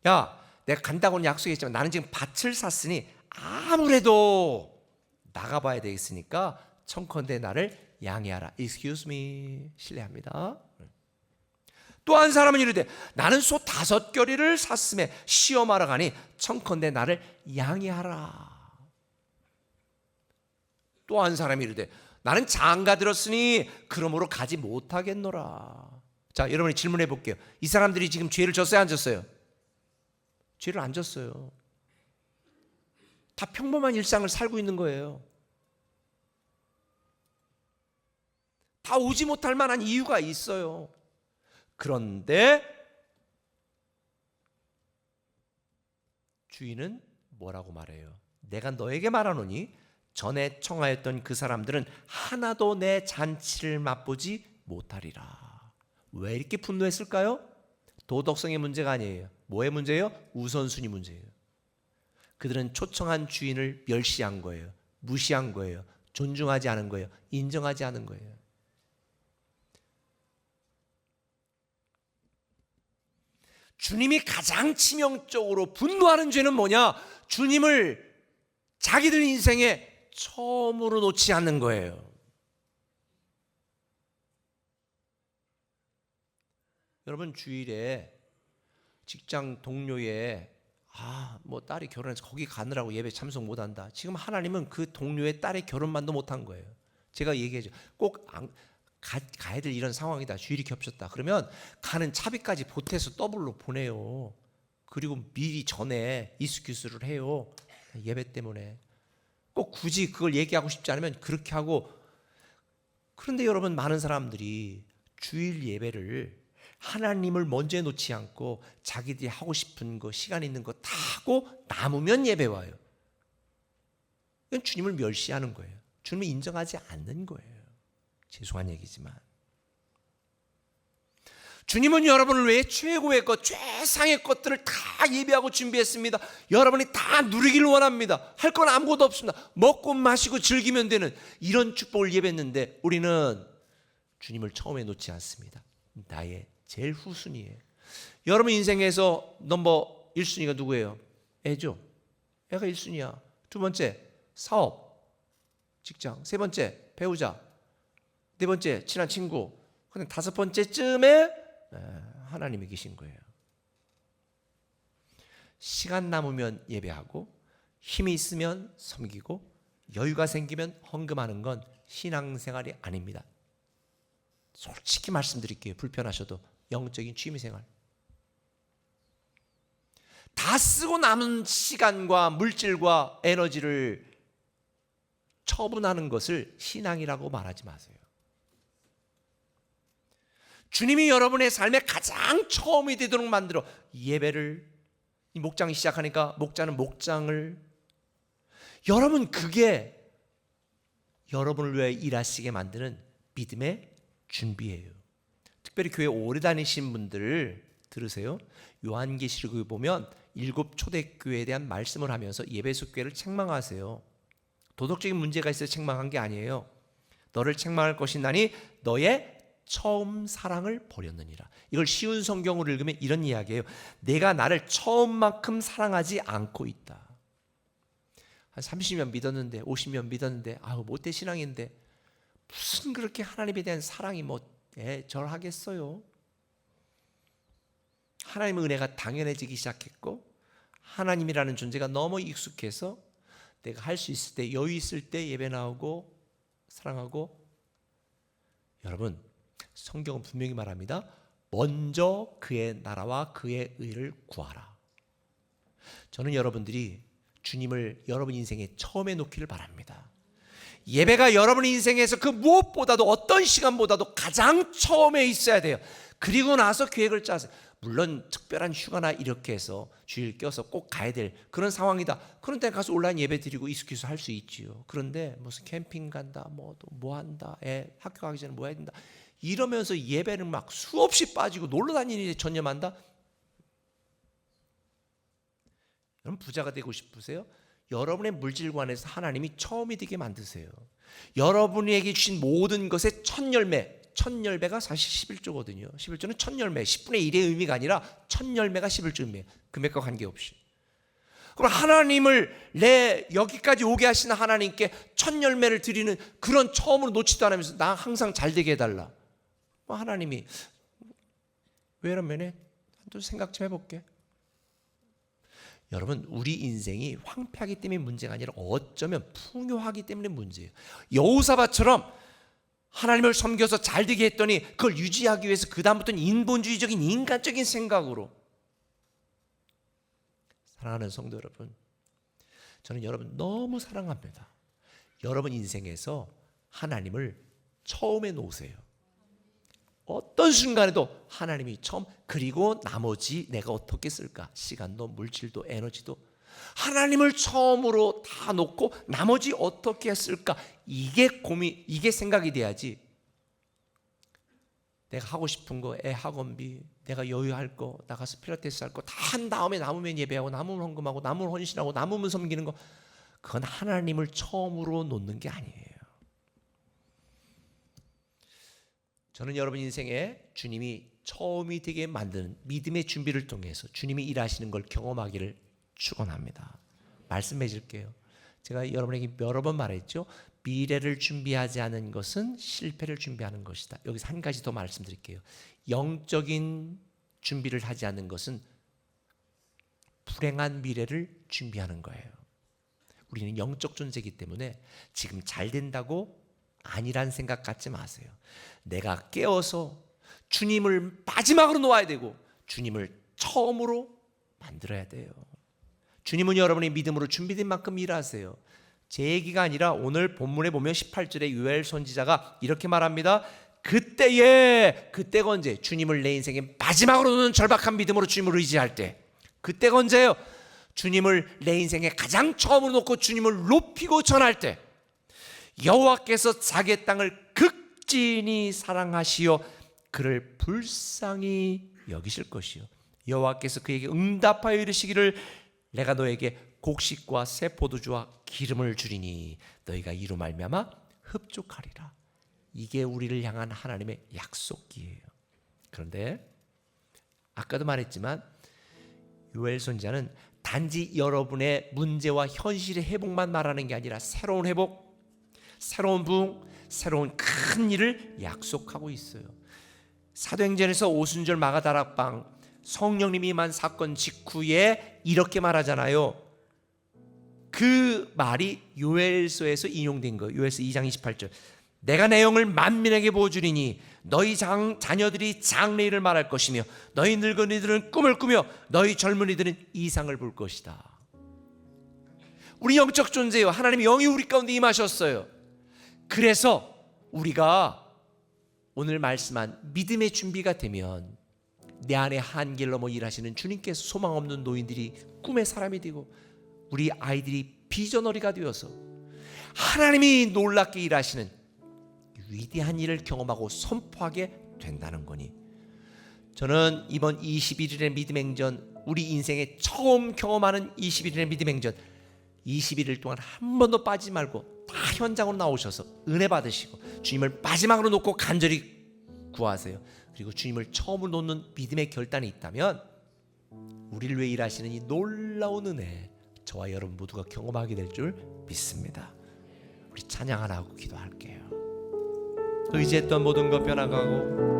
야, 내가 간다고는 약속했지만 나는 지금 밭을 샀으니 아무래도 나가봐야 되겠으니까 청컨대 나를 양해하라. Excuse me. 실례합니다. 또 한 사람은 이르되 나는 소 5겨리를 샀음에 시험하러 가니 청컨대 나를 양해하라. 또 한 사람이 이르되 나는 장가 들었으니 그러므로 가지 못하겠노라. 자, 여러분이 질문해 볼게요. 이 사람들이 지금 죄를 졌어요, 안 졌어요? 죄를 안 졌어요. 다 평범한 일상을 살고 있는 거예요. 다 오지 못할 만한 이유가 있어요. 그런데 주인은 뭐라고 말해요? 내가 너에게 말하노니 전에 청하였던 그 사람들은 하나도 내 잔치를 맛보지 못하리라. 왜 이렇게 분노했을까요? 도덕성의 문제가 아니에요. 뭐의 문제예요? 우선순위 문제예요. 그들은 초청한 주인을 멸시한 거예요. 무시한 거예요. 존중하지 않은 거예요. 인정하지 않은 거예요. 주님이 가장 치명적으로 분노하는 죄는 뭐냐? 주님을 자기들 인생에 처음으로 놓지 않는 거예요. 여러분 주일에 직장 동료의 뭐 딸이 결혼해서 거기 가느라고 예배 참석 못한다. 지금 하나님은 그 동료의 딸의 결혼만도 못한 거예요. 제가 얘기해줘. 꼭 가야 될 이런 상황이다. 주일이 겹쳤다. 그러면 가는 차비까지 보태서 더블로 보내요. 그리고 미리 전에 이스큐스를 해요. 예배 때문에. 꼭 굳이 그걸 얘기하고 싶지 않으면 그렇게 하고. 그런데 여러분 많은 사람들이 주일 예배를 하나님을 먼저 놓지 않고 자기들이 하고 싶은 거 시간 있는 거 다 하고 남으면 예배 와요. 이건 주님을 멸시하는 거예요. 주님을 인정하지 않는 거예요. 죄송한 얘기지만 주님은 여러분을 위해 최고의 것, 최상의 것들을 다 예배하고 준비했습니다. 여러분이 다 누리길 원합니다. 할 건 아무것도 없습니다. 먹고 마시고 즐기면 되는 이런 축복을 예배했는데 우리는 주님을 처음에 놓지 않습니다. 나의 제일 후순위예요. 여러분 인생에서 넘버 1순위가 누구예요? 애죠. 애가 1순위야. 두 번째 사업, 직장. 세 번째 배우자. 네 번째 친한 친구. 근데 다섯 번째쯤에 하나님이 계신 거예요. 시간 남으면 예배하고 힘이 있으면 섬기고 여유가 생기면 헌금하는 건 신앙생활이 아닙니다. 솔직히 말씀드릴게요. 불편하셔도 영적인 취미생활. 다 쓰고 남은 시간과 물질과 에너지를 처분하는 것을 신앙이라고 말하지 마세요. 주님이 여러분의 삶에 가장 처음이 되도록 만들어 예배를, 이 목장이 시작하니까 목자는 목장을, 여러분 그게 여러분을 위해 일하시게 만드는 믿음의 준비예요. 특별히 교회 오래 다니신 분들 들으세요. 요한계시록에 보면 7 초대교회에 대한 말씀을 하면서 예배소 교회를 책망하세요. 도덕적인 문제가 있어서 책망한 게 아니에요. 너를 책망할 것이나니 너의 처음 사랑을 버렸느니라. 이걸 쉬운 성경으로 읽으면 이런 이야기예요. 내가 나를 처음만큼 사랑하지 않고 있다. 한 30년 믿었는데 50년 믿었는데 모태 신앙인데 무슨 그렇게 하나님에 대한 사랑이 절하겠어요. 하나님의 은혜가 당연해지기 시작했고 하나님이라는 존재가 너무 익숙해서 내가 할 수 있을 때, 여유 있을 때 예배 나오고 사랑하고. 여러분 성경은 분명히 말합니다. 먼저 그의 나라와 그의 의를 구하라. 저는 여러분들이 주님을 여러분 인생에 처음에 놓기를 바랍니다. 예배가 여러분 인생에서 그 무엇보다도 어떤 시간보다도 가장 처음에 있어야 돼요. 그리고 나서 계획을 짜세요. 물론 특별한 휴가나 이렇게 해서 주일 껴서 꼭 가야 될 그런 상황이다. 그런 데 가서 온라인 예배 드리고 익숙해서 할 수 있지요. 그런데 무슨 캠핑 간다, 뭐 한다, 학교 가기 전에 뭐 해야 된다, 이러면서 예배를 막 수없이 빠지고 놀러 다니는 일에 전념한다. 여러분 부자가 되고 싶으세요? 여러분의 물질관에서 하나님이 처음이 되게 만드세요. 여러분에게 주신 모든 것의 첫 열매가 사실 11조거든요. 11조는 첫 열매, 10분의 1의 의미가 아니라 첫 열매가 11조 의미예요. 금액과 관계없이. 그럼 하나님을 여기까지 오게 하시는 하나님께 첫 열매를 드리는 그런 처음으로 놓지도 않으면서 나 항상 잘 되게 해달라. 하나님이 왜 이러면 해? 또 생각 좀 해볼게. 여러분 우리 인생이 황폐하기 때문에 문제가 아니라 어쩌면 풍요하기 때문에 문제예요. 여호사밧처럼 하나님을 섬겨서 잘 되게 했더니 그걸 유지하기 위해서 그 다음부터는 인본주의적인 인간적인 생각으로. 사랑하는 성도 여러분, 저는 여러분 너무 사랑합니다. 여러분 인생에서 하나님을 처음에 놓으세요. 어떤 순간에도 하나님이 처음, 그리고 나머지 내가 어떻게 쓸까? 시간도 물질도 에너지도 하나님을 처음으로 다 놓고 나머지 어떻게 쓸까? 이게 이게 생각이 돼야지. 내가 하고 싶은 거, 애 학원비, 내가 여유할 거, 나가서 필라테스 할 거 다 한 다음에 남으면 예배하고 남으면 헌금하고 남으면 헌신하고 남으면 섬기는 거, 그건 하나님을 처음으로 놓는 게 아니에요. 저는 여러분 인생에 주님이 처음이 되게 만드는 믿음의 준비를 통해서 주님이 일하시는 걸 경험하기를 축원합니다. 말씀 맺을게요. 제가 여러분에게 여러 번 말했죠. 미래를 준비하지 않은 것은 실패를 준비하는 것이다. 여기서 한 가지 더 말씀드릴게요. 영적인 준비를 하지 않는 것은 불행한 미래를 준비하는 거예요. 우리는 영적 존재이기 때문에 지금 잘 된다고 아니란 생각 갖지 마세요. 내가 깨어서 주님을 마지막으로 놓아야 되고 주님을 처음으로 만들어야 돼요. 주님은 여러분의 믿음으로 준비된 만큼 일하세요. 제 얘기가 아니라 오늘 본문에 보면 18절에 요엘 선지자가 이렇게 말합니다. 그때가 언제? 주님을 내 인생의 마지막으로 놓는 절박한 믿음으로 주님을 의지할 때. 그때가 언제예요? 주님을 내 인생의 가장 처음으로 놓고 주님을 높이고 전할 때. 여호와께서 자기의 땅을 극진히 사랑하시어 그를 불쌍히 여기실 것이요 여호와께서 그에게 응답하여 이르시기를 내가 너에게 곡식과 새 포도주와 기름을 주리니 너희가 이로 말미암아 흡족하리라. 이게 우리를 향한 하나님의 약속이에요. 그런데 아까도 말했지만 요엘 선지자는 단지 여러분의 문제와 현실의 회복만 말하는 게 아니라 새로운 회복, 새로운 부흥, 새로운 큰 일을 약속하고 있어요. 사도행전에서 오순절 마가다락방 성령님이 임한 사건 직후에 이렇게 말하잖아요. 그 말이 요엘서에서 인용된 거예요. 요엘서 2장 28절. 내가 내 영을 만민에게 부어주리니 너희 자녀들이 장래일을 말할 것이며 너희 늙은이들은 꿈을 꾸며 너희 젊은이들은 이상을 볼 것이다. 우리 영적 존재요. 하나님의 영이 우리 가운데 임하셨어요. 그래서 우리가 오늘 말씀한 믿음의 준비가 되면 내 안에 한계를 넘어 일하시는 주님께서 소망 없는 노인들이 꿈의 사람이 되고 우리 아이들이 비전어리가 되어서 하나님이 놀랍게 일하시는 위대한 일을 경험하고 선포하게 된다는 거니, 저는 이번 21일의 믿음행전, 우리 인생에 처음 경험하는 21일의 믿음행전, 21일 동안 한 번도 빠지지 말고 다 현장으로 나오셔서 은혜 받으시고 주님을 마지막으로 놓고 간절히 구하세요. 그리고 주님을 처음으로 놓는 믿음의 결단이 있다면 우리를 위해 일하시는 이 놀라운 은혜 저와 여러분 모두가 경험하게 될 줄 믿습니다. 우리 찬양 하나 하고 기도할게요. 의지했던 모든 것 변화가고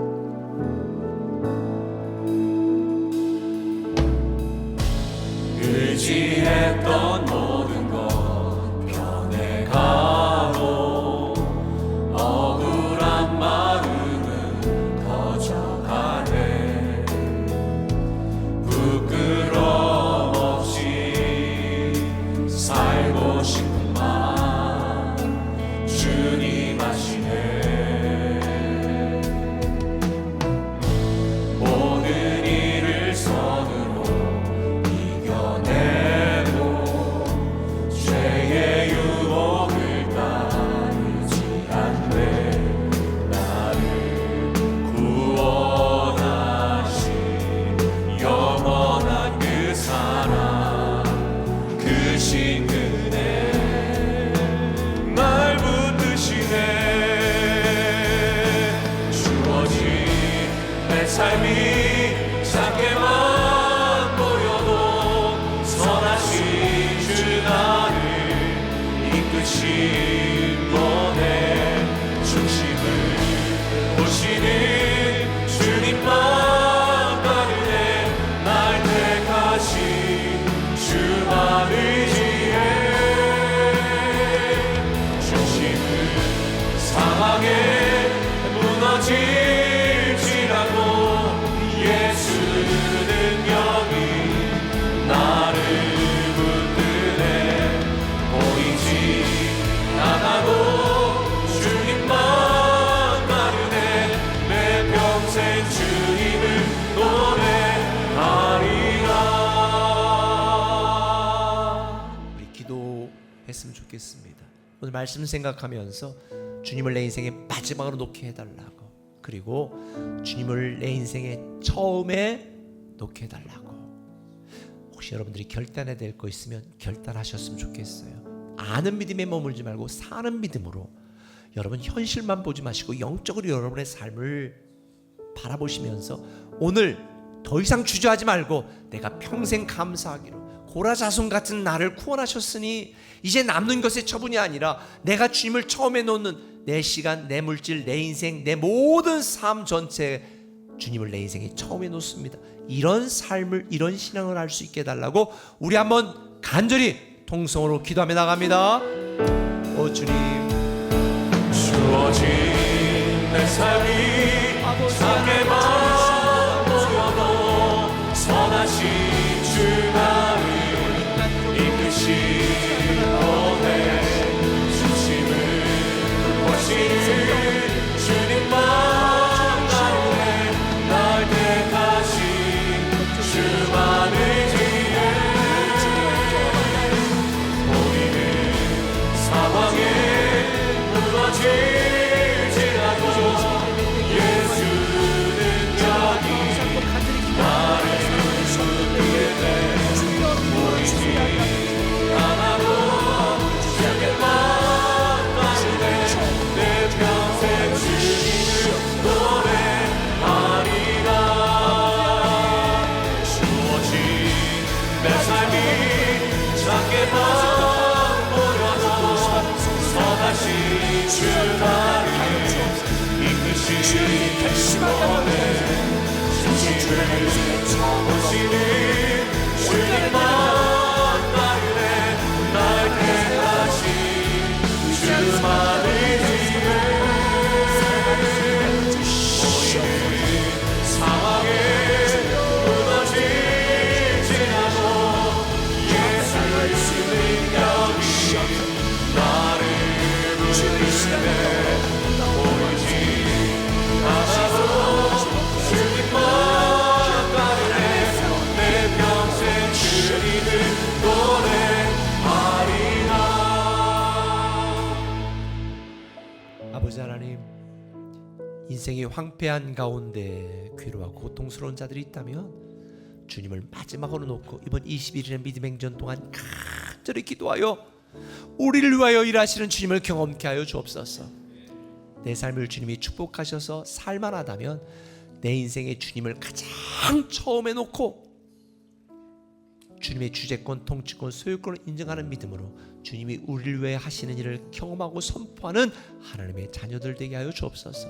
의지했던 모든 것 변해가고 억울한 마음은 거져가네. 부끄러움 없이 살고 싶은 마음 주님 아시네. 모든 일을 손으로 이겨내고 죄의 유혹을 따르지 않네. 나를 구원하신 영원한 그 사랑 그 신은혜 날 붙드시네. 주어진 내 삶이 작게만 보여도 선하신 주 나를 이끄신 분의 중심을 보시는 주님만 따르네. 날 택하신 주만 의지해. 중심을 상하게 무너질지라도 예수는 여기 나를 붙드네. 보이지 않아도 주님만 따르네. 내 평생 주님을 노래하리라. 우리 기도했으면 좋겠습니다. 오늘 말씀 생각하면서 주님을 내 인생의 마지막으로 놓게 해달라고, 그리고 주님을 내 인생의 처음에 놓게 해달라고. 혹시 여러분들이 결단해야 될 거 있으면 결단하셨으면 좋겠어요. 아는 믿음에 머물지 말고 사는 믿음으로 여러분 현실만 보지 마시고 영적으로 여러분의 삶을 바라보시면서 오늘 더 이상 주저하지 말고 내가 평생 감사하기로 고라자손 같은 나를 구원하셨으니 이제 남는 것의 처분이 아니라 내가 주님을 처음에 놓는 내 시간, 내 물질, 내 인생, 내 모든 삶 전체에 주님을 내 인생에 처음에 놓습니다. 이런 삶을, 이런 신앙을 할 수 있게 해달라고 우리 한번 간절히 통성으로 기도하며 나갑니다. 오 주님, 주어진 내 삶이 작게만 보여도 선하신 주 나를 이끄신 분의 중심을 보시는 주님만 따르네. 날 택하신 주만 의지해. 우리는 상황에 무너질지라도 예수는 주님 결심한다면 주님을 보시는 주님만 나를 날개 하신 주만의 힘을 상황에 무너지지 않고 예수의 능력이 나를 부르시네 보이지 않아도 주님만 따르네 내 평생 주님을 노래하리라. 아버지 하나님, 인생이 황폐한 가운데 괴로워하고 고통스러운 자들이 있다면 주님을 마지막으로 놓고 이번 21일의 믿음 행전 동안 간절히 기도하여 우리를 위하여 일하시는 주님을 경험케 하여 주옵소서. 내 삶을 주님이 축복하셔서 살만하다면 내 인생에 주님을 가장 처음에 놓고 주님의 주재권, 통치권, 소유권을 인정하는 믿음으로 주님이 우리를 위해 하시는 일을 경험하고 선포하는 하나님의 자녀들 되게 하여 주옵소서.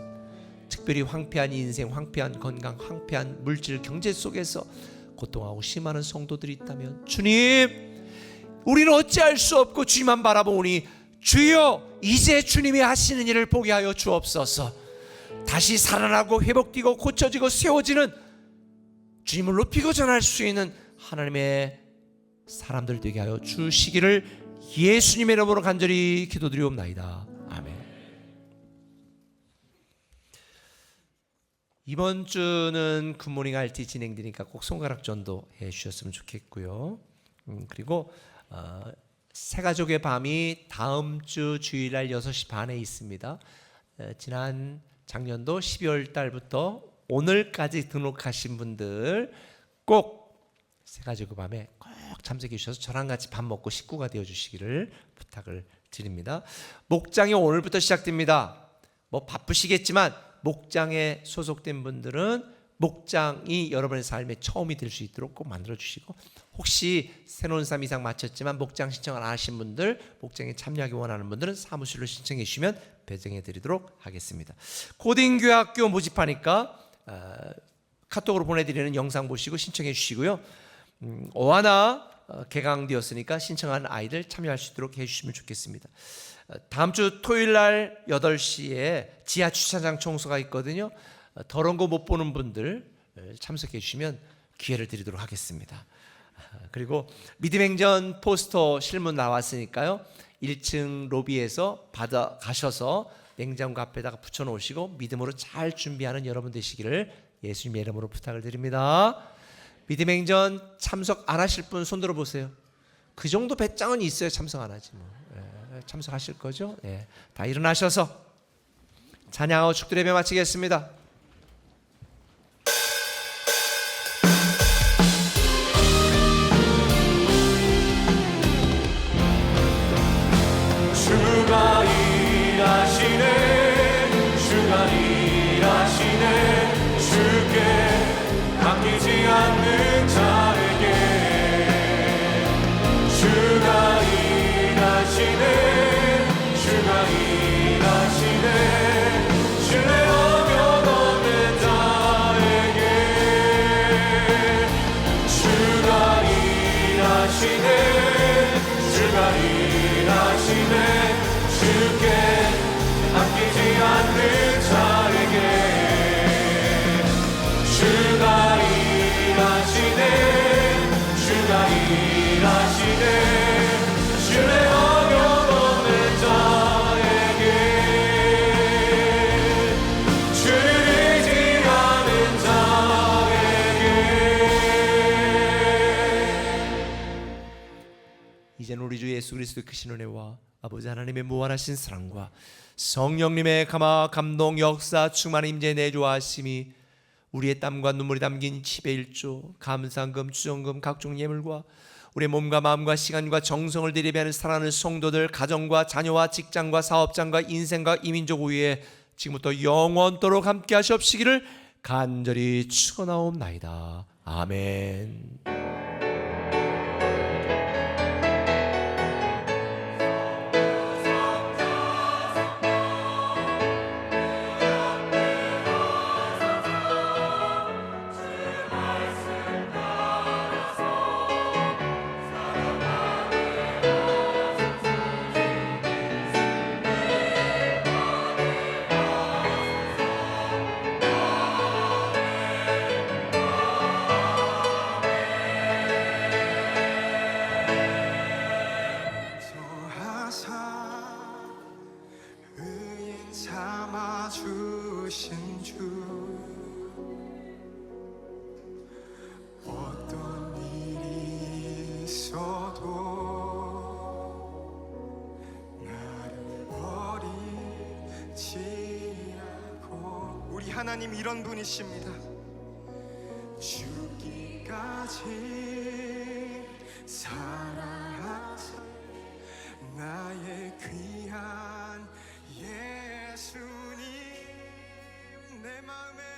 특별히 황폐한 인생, 황폐한 건강, 황폐한 물질, 경제 속에서 고통하고 심하는 성도들이 있다면 주님, 우리는 어찌할 수 없고 주님만 바라보니 주여 이제 주님이 하시는 일을 보게 하여 주옵소서. 다시 살아나고 회복되고 고쳐지고 세워지는 주님을 높이고 전할 수 있는 하나님의 사람들 되게 하여 주시기를 예수님의 이름으로 간절히 기도드리옵나이다. 아멘. 이번 주는 굿모닝 RT 진행되니까 꼭 손가락 전도 해 주셨으면 좋겠고요. 그리고 새가족의 밤이 다음 주 주일날 6시 반에 있습니다. 지난 작년도 12월 달부터 오늘까지 등록하신 분들 꼭 새가족의 밤에 꼭 참석해 주셔서 저랑 같이 밥 먹고 식구가 되어 주시기를 부탁을 드립니다. 목장이 오늘부터 시작됩니다. 뭐 바쁘시겠지만 목장에 소속된 분들은 목장이 여러분의 삶의 처음이 될 수 있도록 꼭 만들어 주시고, 혹시 새로운 삶 이상 마쳤지만 목장 신청을 안 하신 분들, 목장에 참여하기 원하는 분들은 사무실로 신청해 주시면 배정해 드리도록 하겠습니다. 고딩교학교 모집하니까 카톡으로 보내드리는 영상 보시고 신청해 주시고요. 어하나 개강되었으니까 신청한 아이들 참여할 수 있도록 해주시면 좋겠습니다. 다음 주 토요일 날 8시에 지하 주차장 청소가 있거든요. 더러운 거 못 보는 분들 참석해 주시면 기회를 드리도록 하겠습니다. 그리고 믿음행전 포스터 실문 나왔으니까요, 1층 로비에서 받아 가셔서 냉장고 앞에다가 붙여 놓으시고 믿음으로 잘 준비하는 여러분 되시기를 예수님의 이름으로 부탁을 드립니다. 믿음행전 참석 안 하실 분 손 들어 보세요. 그 정도 배짱은 있어야 참석 안 하지 뭐. 참석하실 거죠? 다 일어나셔서 찬양하고 축도 예배 마치겠습니다. 주가 일하시네, 주가 일하시네, 주께 맡기지 않는 자에게 주가 일하시네, 주가 일하시네, 신뢰 어겨놓는 자에게 주가 일하시네, 주가 일하시네, 주께 아끼지 않는 자에게 주가 일하시네, 주가 일하시네, 신뢰 어겨놓는 자에게 주를 의지하는 자에게. 이제는 우리 주 예수 그리스도의 크신 은혜와 아버지 하나님의 무한하신 사랑과 성령님의 감동 역사 충만한 임재 내조하심이 우리의 땀과 눈물이 담긴 10의 1조 감사금 주정금 각종 예물과 우리의 몸과 마음과 시간과 정성을 대리하는 사랑하는 성도들, 가정과 자녀와 직장과 사업장과 인생과 이민족 위에 지금부터 영원토록 함께 하시옵시기를 간절히 축원하옵나이다. 아멘. 하나님 이런 분이십니다. 죽기까지 사랑하사 나의 귀한 예수님, 내 마음에